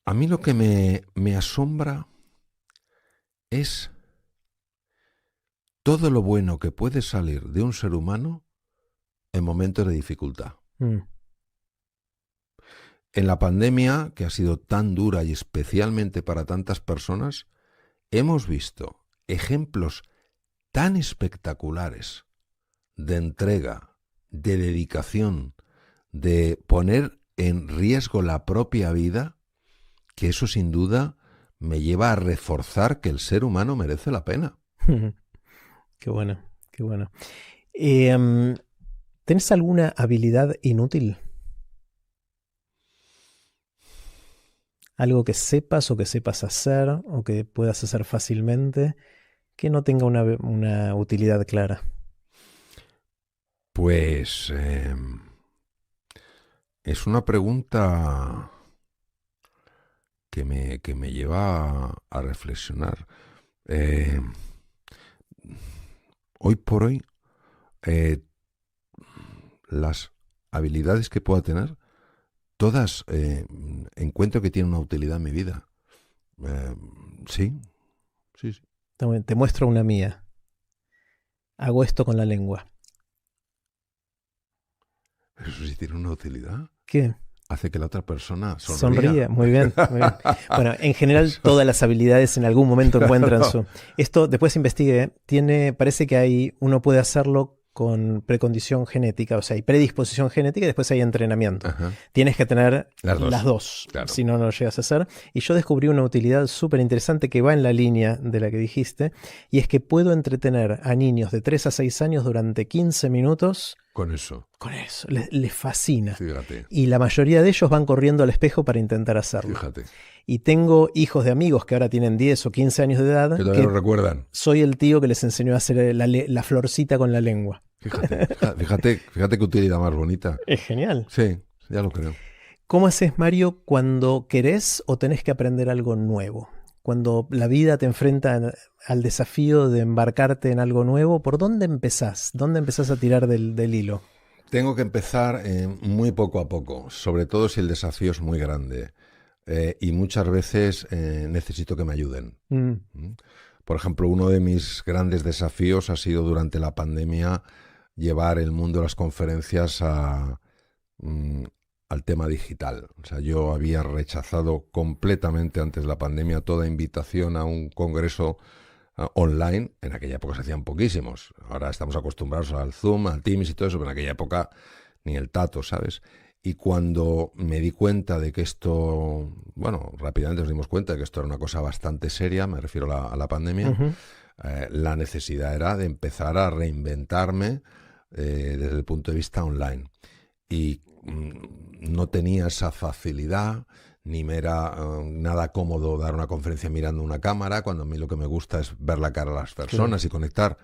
A mí lo que me asombra es todo lo bueno que puede salir de un ser humano en momentos de dificultad. Mm, En la pandemia, que ha sido tan dura y especialmente para tantas personas, hemos visto ejemplos tan espectaculares de entrega, de dedicación, de poner en riesgo la propia vida, que eso sin duda me lleva a reforzar que el ser humano merece la pena. qué bueno, qué bueno. Em, ¿Tenés alguna habilidad inútil? Algo que sepas o que sepas hacer o que puedas hacer fácilmente que no tenga una utilidad clara. Pues es una pregunta que me lleva a reflexionar. Eh, Hoy por hoy, eh, las habilidades que pueda tener, todas encuentro que tienen una utilidad en mi vida. Eh, sí, sí, sí. Te muestro una mía. Hago esto con la lengua. Eso sí tiene una utilidad. ¿Qué? Hace que la otra persona sonría. Sonríe. Muy bien, muy bien. Bueno, en general Eso. todas las habilidades en algún momento encuentran Claro. su... Esto después investigué. Parece que uno puede hacerlo con precondición genética, o sea, hay predisposición genética y después hay entrenamiento. Ajá. Tienes que tener Las las dos, dos, claro. si no, no lo llegas a hacer. Y yo descubrí una utilidad súper interesante que va en la línea de la que dijiste, y es que puedo entretener a niños de 3 a 6 años durante 15 minutos Con eso, con eso. Les fascina. fíjate, Y la mayoría de ellos van corriendo al espejo para intentar hacerlo. fíjate. Y tengo hijos de amigos que ahora tienen 10 o 15 años de Que edad, todavía que lo recuerdan. soy el tío que les enseñó a hacer la florcita con la lengua. Fíjate qué utilidad más bonita. Es genial. Sí, ya lo creo. ¿Cómo haces, Mario, cuando querés o tenés que aprender algo nuevo? Cuando la vida te enfrenta al desafío de embarcarte en algo nuevo, ¿por dónde empezás? ¿Dónde empezás a tirar del hilo? Tengo que empezar muy poco a poco, sobre todo si el desafío es muy grande. Y muchas veces necesito que me ayuden. Mm, ¿Mm? Por ejemplo, uno de mis grandes desafíos ha sido durante la pandemia llevar el mundo de las conferencias mm, al tema digital. O sea, yo había rechazado completamente antes de la pandemia toda invitación a un congreso online. En aquella época se hacían poquísimos. Ahora estamos acostumbrados al Zoom, al Teams y todo eso, pero en aquella época ni el tato, ¿sabes? Y cuando me di cuenta de que esto, bueno, rápidamente nos dimos cuenta de que esto era una cosa bastante seria, me refiero a la pandemia, ujú. la necesidad era de empezar a reinventarme desde el punto de vista online. Y no tenía esa facilidad, ni me era nada cómodo dar una conferencia mirando una cámara, cuando a mí lo que me gusta es ver la cara a las Claro. personas y conectar.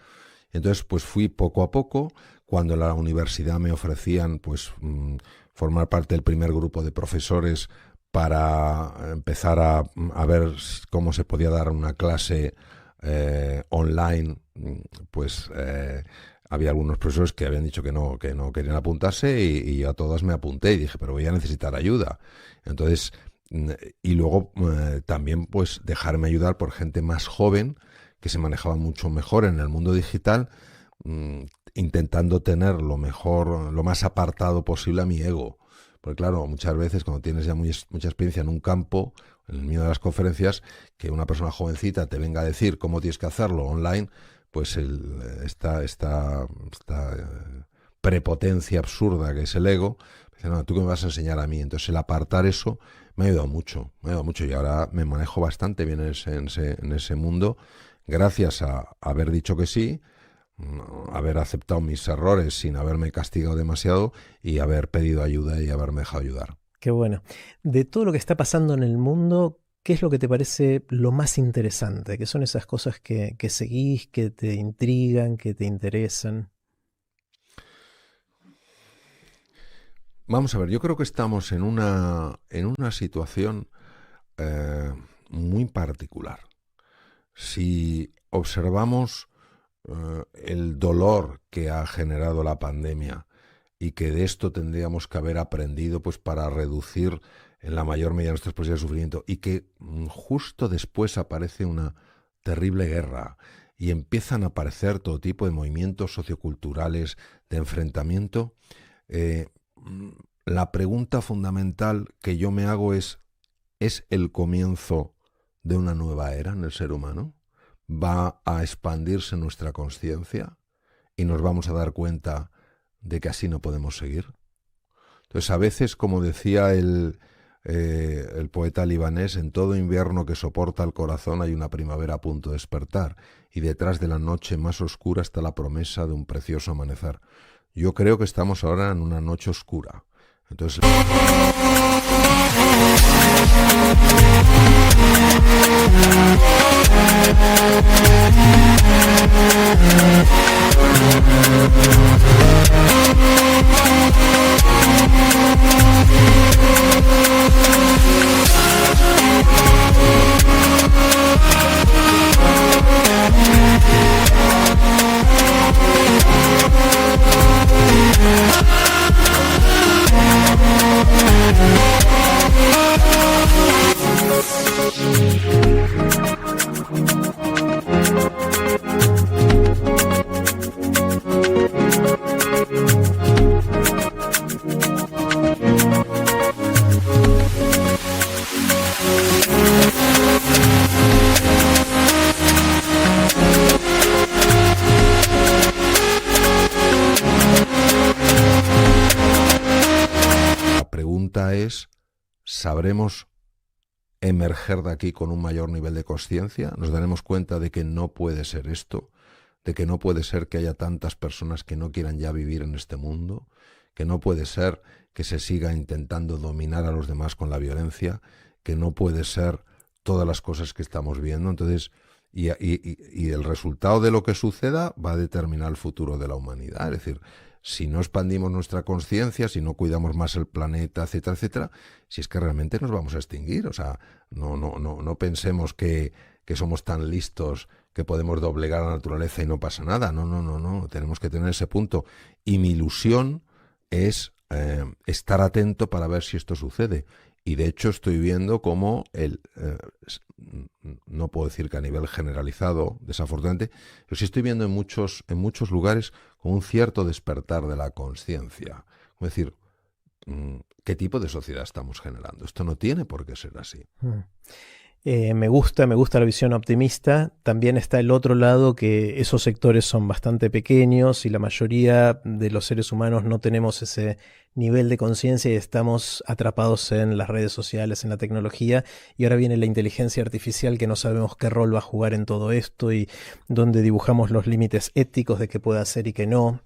Entonces, pues fui poco a poco. Cuando en la universidad me ofrecían, pues, formar parte del primer grupo de profesores para empezar a ver cómo se podía dar una clase online, pues había algunos profesores que habían dicho que no querían apuntarse y a todas me apunté y dije, pero voy a necesitar ayuda. Entonces, y luego también pues dejarme ayudar por gente más joven que se manejaba mucho mejor en el mundo digital, mmm, intentando tener lo mejor, lo más apartado posible a mi ego. Porque claro, muchas veces cuando tienes ya mucha experiencia en un campo, en el mío de las conferencias, que una persona jovencita te venga a decir cómo tienes que hacerlo online, pues esta prepotencia absurda que es el ego, dice, no, ¿tú qué me vas a enseñar a mí? Entonces el apartar eso me ha ayudado mucho y ahora me manejo bastante bien en ese mundo gracias a haber dicho que sí, haber aceptado mis errores sin haberme castigado demasiado y haber pedido ayuda y haberme dejado ayudar. Qué bueno. De todo lo que está pasando en el mundo, ¿qué es lo que te parece lo más interesante? ¿Qué son esas cosas que seguís, que te intrigan, que te interesan? Vamos a ver, yo creo que estamos en una situación eh, muy particular. Si observamos el dolor que ha generado la pandemia y que de esto tendríamos que haber aprendido pues para reducir en la mayor medida nuestras posibilidades de sufrimiento, y que justo después aparece una terrible guerra y empiezan a aparecer todo tipo de movimientos socioculturales de enfrentamiento, la pregunta fundamental que yo me hago ¿es el comienzo de una nueva era en el ser humano? ¿Va a expandirse nuestra conciencia y nos vamos a dar cuenta de que así no podemos seguir? Entonces, a veces, como decía el poeta libanés, en todo invierno que soporta el corazón hay una primavera a punto de despertar, y detrás de la noche más oscura está la promesa de un precioso amanecer. Yo creo que estamos ahora en una noche oscura. Entonces, la pregunta es, ¿sabremos emerger de aquí con un mayor nivel de conciencia? ¿Nos daremos cuenta de que no puede ser esto? ¿De que no puede ser que haya tantas personas que no quieran ya vivir en este mundo? ¿Que no puede ser que se siga intentando dominar a los demás con la violencia? ¿Que no puede ser todas las cosas que estamos viendo? Entonces, y el resultado de lo que suceda va a determinar el futuro de la humanidad. Es decir, si no expandimos nuestra conciencia, si no cuidamos más el planeta, etcétera, etcétera, si es que realmente nos vamos a extinguir. O sea, no pensemos que somos tan listos que podemos doblegar a la naturaleza y no pasa nada. No. Tenemos que tener ese punto. Y mi ilusión es estar atento para ver si esto sucede. Y de hecho estoy viendo cómo no puedo decir que a nivel generalizado, desafortunadamente, pero sí estoy viendo en muchos lugares con un cierto despertar de la conciencia. Es decir, ¿qué tipo de sociedad estamos generando? Esto no tiene por qué ser así. Me gusta la visión optimista. También está el otro lado, que esos sectores son bastante pequeños y la mayoría de los seres humanos no tenemos ese nivel de conciencia y estamos atrapados en las redes sociales, en la tecnología, y ahora viene la inteligencia artificial, que no sabemos qué rol va a jugar en todo esto y dónde dibujamos los límites éticos de qué puede hacer y qué no,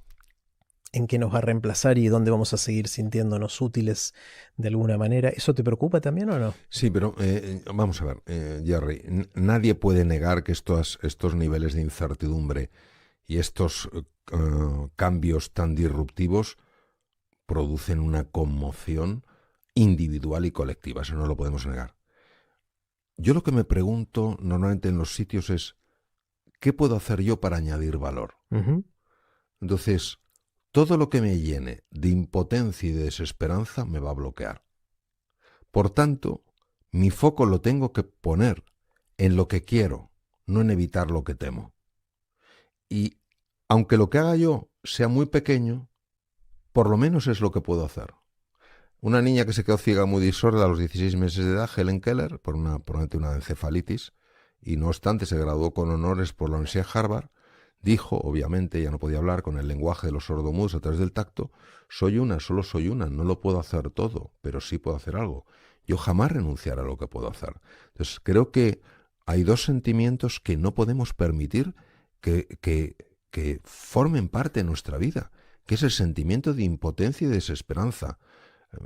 en qué nos va a reemplazar y dónde vamos a seguir sintiéndonos útiles de alguna manera. ¿Eso te preocupa también o no? Sí, pero vamos a ver, Jerry, nadie puede negar que estos niveles de incertidumbre y estos cambios tan disruptivos producen una conmoción individual y colectiva, eso no lo podemos negar. Yo lo que me pregunto normalmente en los sitios es, ¿qué puedo hacer yo para añadir valor? Entonces, todo lo que me llene de impotencia y de desesperanza me va a bloquear. Por tanto, mi foco lo tengo que poner en lo que quiero, no en evitar lo que temo. Y aunque lo que haga yo sea muy pequeño, por lo menos es lo que puedo hacer. Una niña que se quedó ciega muy sorda a los 16 meses de edad, Helen Keller, probablemente una encefalitis, y no obstante se graduó con honores por la Universidad de Harvard, dijo, obviamente, ya no podía hablar con el lenguaje de los sordomudos a través del tacto, solo soy una, no lo puedo hacer todo, pero sí puedo hacer algo. Yo jamás renunciaré a lo que puedo hacer. Entonces, creo que hay dos sentimientos que no podemos permitir que formen parte de nuestra vida, que es el sentimiento de impotencia y de desesperanza.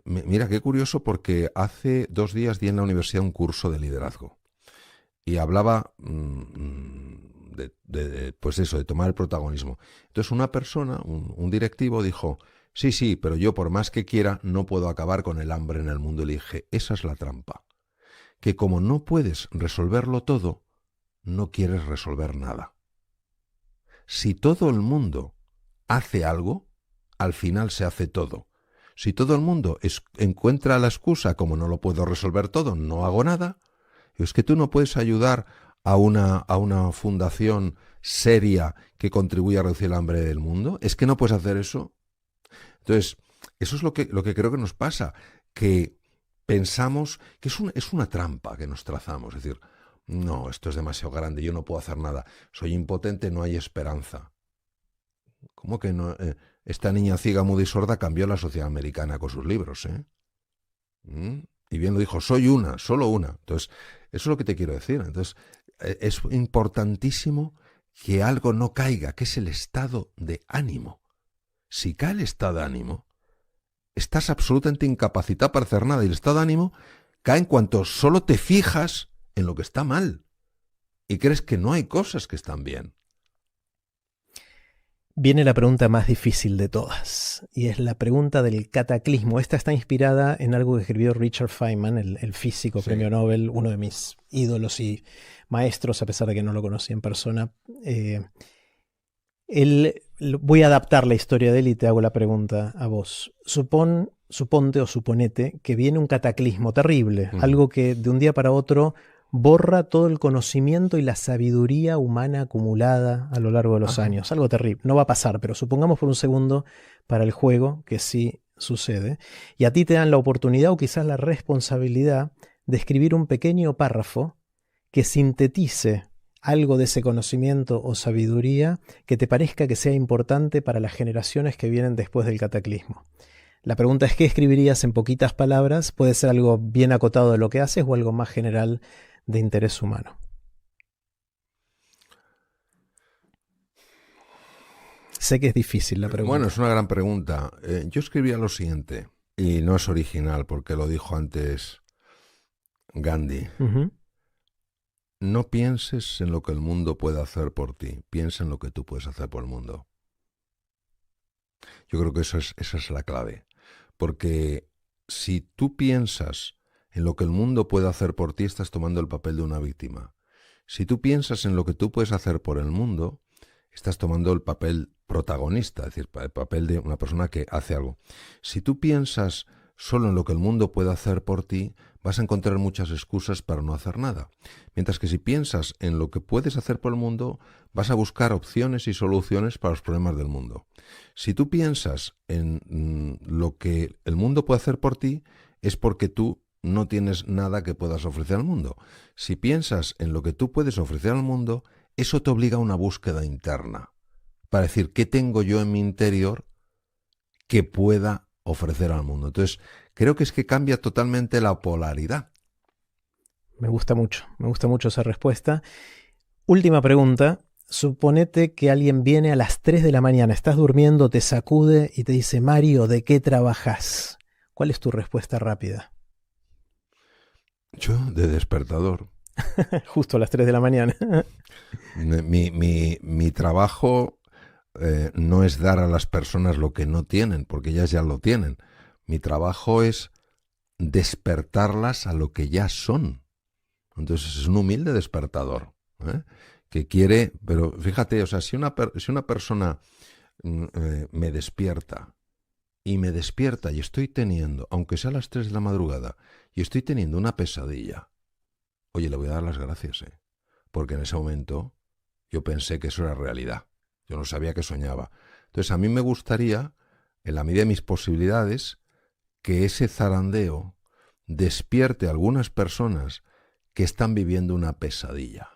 Mira, qué curioso, porque hace 2 días di en la universidad un curso de liderazgo y hablaba de tomar el protagonismo. Entonces una persona, un directivo, dijo, sí, pero yo por más que quiera no puedo acabar con el hambre en el mundo. Y le dije, esa es la trampa, que como no puedes resolverlo todo, no quieres resolver nada. Si todo el mundo hace algo, al final se hace todo. Si todo el mundo encuentra la excusa, como no lo puedo resolver todo, no hago nada, es que tú no puedes ayudar a una fundación seria que contribuya a reducir el hambre del mundo. Es que no puedes hacer eso. Entonces, eso es lo que creo que nos pasa, que pensamos que es una trampa que nos trazamos. Es decir, no, esto es demasiado grande, yo no puedo hacer nada, soy impotente, no hay esperanza. ¿Cómo que no? Esta niña ciega, muda y sorda cambió la sociedad americana con sus libros, ¿eh? Y bien lo dijo, soy una, solo una. Entonces, eso es lo que te quiero decir. Entonces, es importantísimo que algo no caiga, que es el estado de ánimo. Si cae el estado de ánimo, estás absolutamente incapacitado para hacer nada. Y el estado de ánimo cae en cuanto solo te fijas en lo que está mal y crees que no hay cosas que están bien. Viene la pregunta más difícil de todas, y es la pregunta del cataclismo. Esta está inspirada en algo que escribió Richard Feynman, el físico, Sí. premio Nobel, uno de mis ídolos y maestros, a pesar de que no lo conocí en persona. Voy a adaptar la historia de él y te hago la pregunta a vos. Suponte o suponete que viene un cataclismo terrible, algo que de un día para otro borra todo el conocimiento y la sabiduría humana acumulada a lo largo de los años. Algo terrible. No va a pasar, pero supongamos por un segundo para el juego que sí sucede. Y a ti te dan la oportunidad o quizás la responsabilidad de escribir un pequeño párrafo que sintetice algo de ese conocimiento o sabiduría que te parezca que sea importante para las generaciones que vienen después del cataclismo. La pregunta es, ¿qué escribirías en poquitas palabras? Puede ser algo bien acotado de lo que haces o algo más general de interés humano. Sé que es difícil la pregunta. Bueno, es una gran pregunta. Yo escribía lo siguiente, y no es original porque lo dijo antes Gandhi. No pienses en lo que el mundo puede hacer por ti, piensa en lo que tú puedes hacer por el mundo. Yo creo que esa es la clave, porque si tú piensas en lo que el mundo puede hacer por ti, estás tomando el papel de una víctima. Si tú piensas en lo que tú puedes hacer por el mundo, estás tomando el papel protagonista, es decir, el papel de una persona que hace algo. Si tú piensas solo en lo que el mundo puede hacer por ti, vas a encontrar muchas excusas para no hacer nada. Mientras que si piensas en lo que puedes hacer por el mundo, vas a buscar opciones y soluciones para los problemas del mundo. Si tú piensas en lo que el mundo puede hacer por ti, es porque tú no tienes nada que puedas ofrecer al mundo. Si piensas en lo que tú puedes ofrecer al mundo, eso te obliga a una búsqueda interna, para decir, ¿qué tengo yo en mi interior que pueda ofrecer al mundo? Entonces, creo que es que cambia totalmente la polaridad. Me gusta mucho esa respuesta. Última pregunta. Suponete que alguien viene a las 3 de la mañana, estás durmiendo, te sacude y te dice, Mario, ¿de qué trabajas? ¿Cuál es tu respuesta rápida? Yo, de despertador. Justo a las 3 de la mañana. Mi trabajo no es dar a las personas lo que no tienen, porque ellas ya lo tienen. Mi trabajo es despertarlas a lo que ya son. Entonces es un humilde despertador, que quiere, pero fíjate, o sea, si una persona me despierta y estoy teniendo, aunque sea a las 3 de la madrugada, y estoy teniendo una pesadilla, oye, le voy a dar las gracias, porque en ese momento yo pensé que eso era realidad. Yo no sabía que soñaba. Entonces a mí me gustaría, en la medida de mis posibilidades, que ese zarandeo despierte a algunas personas que están viviendo una pesadilla.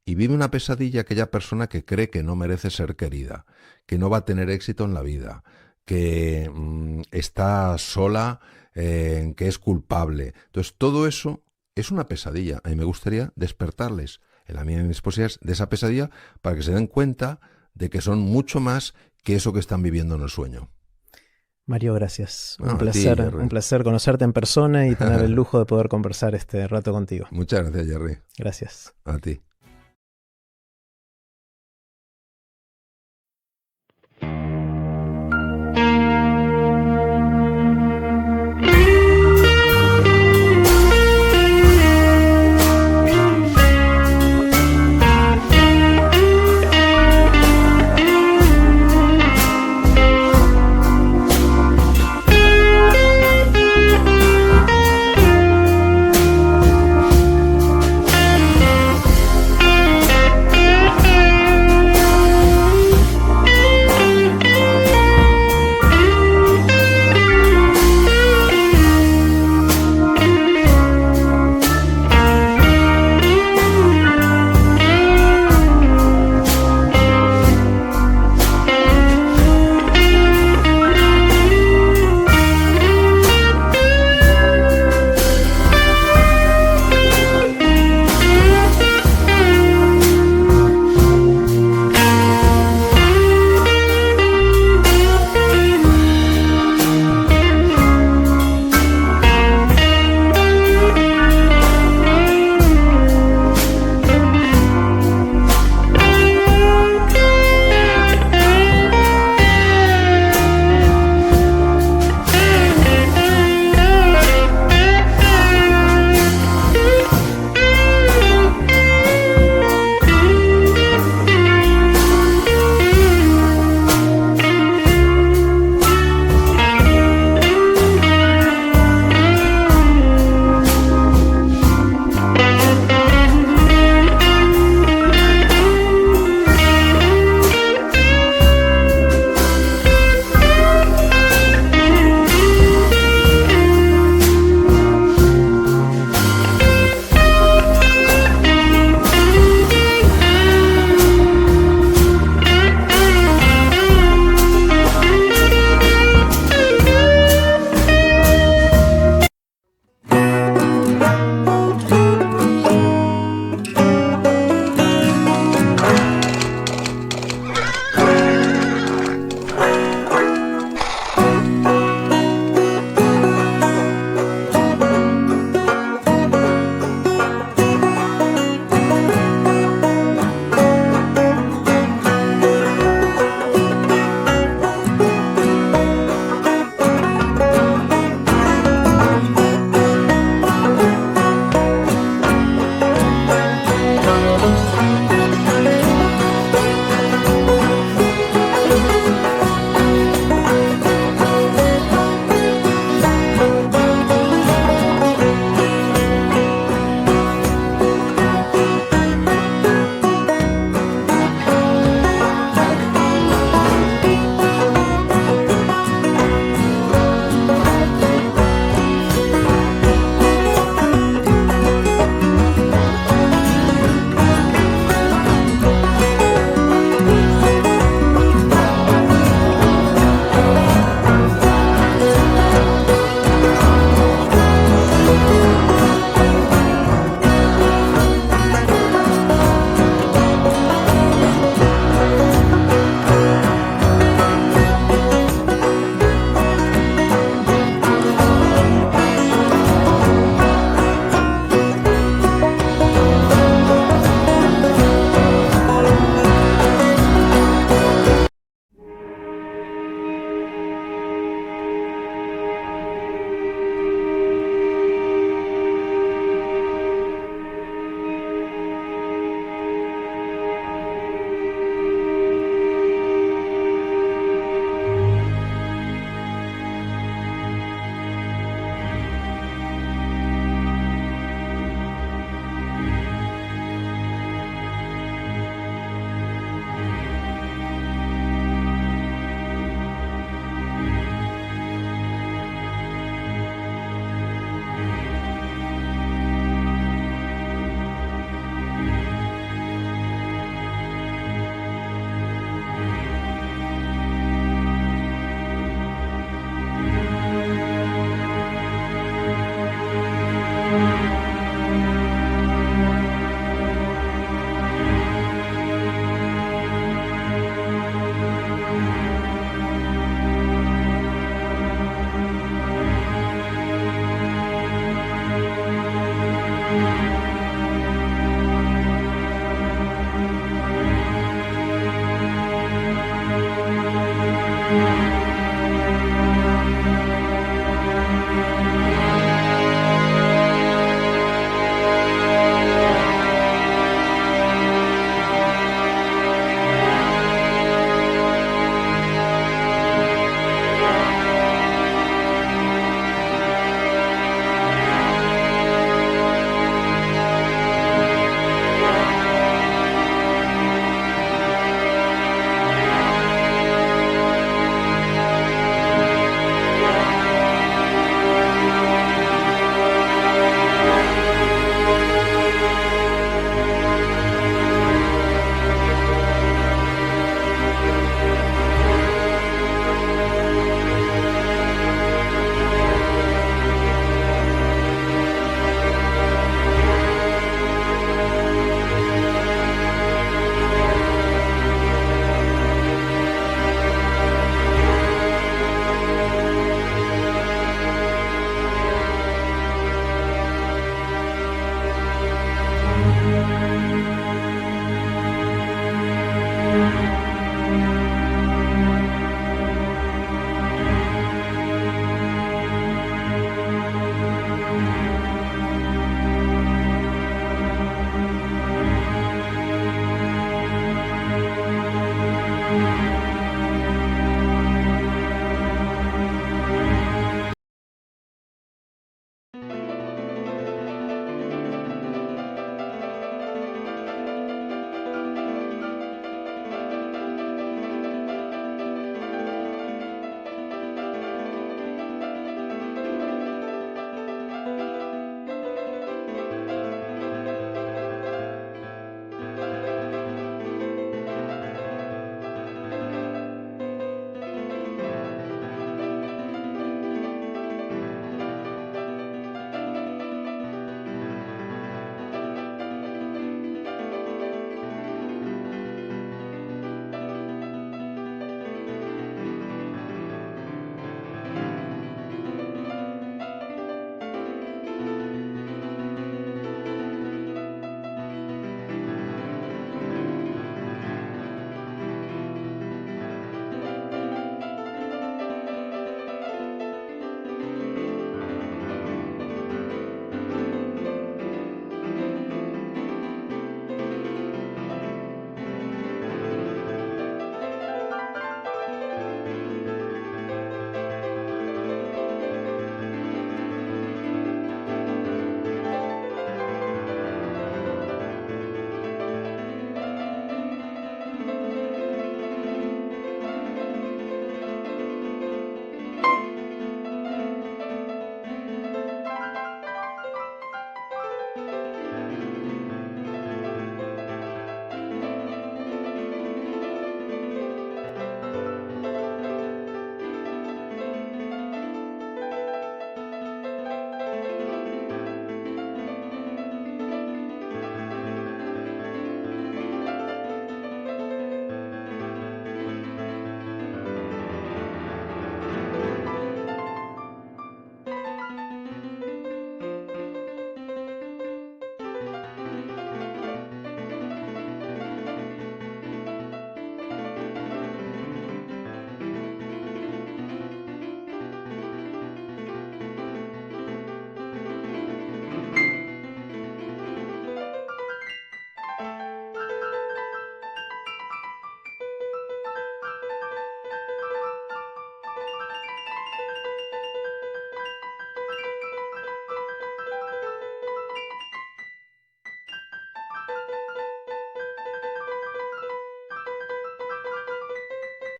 Y vive una pesadilla aquella persona que cree que no merece ser querida, que no va a tener éxito en la vida, que está sola, que es culpable. Entonces todo eso es una pesadilla. A mí me gustaría despertarles en la medida de mis posibilidades de esa pesadilla para que se den cuenta de que son mucho más que eso que están viviendo en el sueño. Mario, gracias. No, un placer conocerte en persona y tener el lujo de poder conversar este rato contigo. Muchas gracias, Jerry. Gracias. A ti. Chao.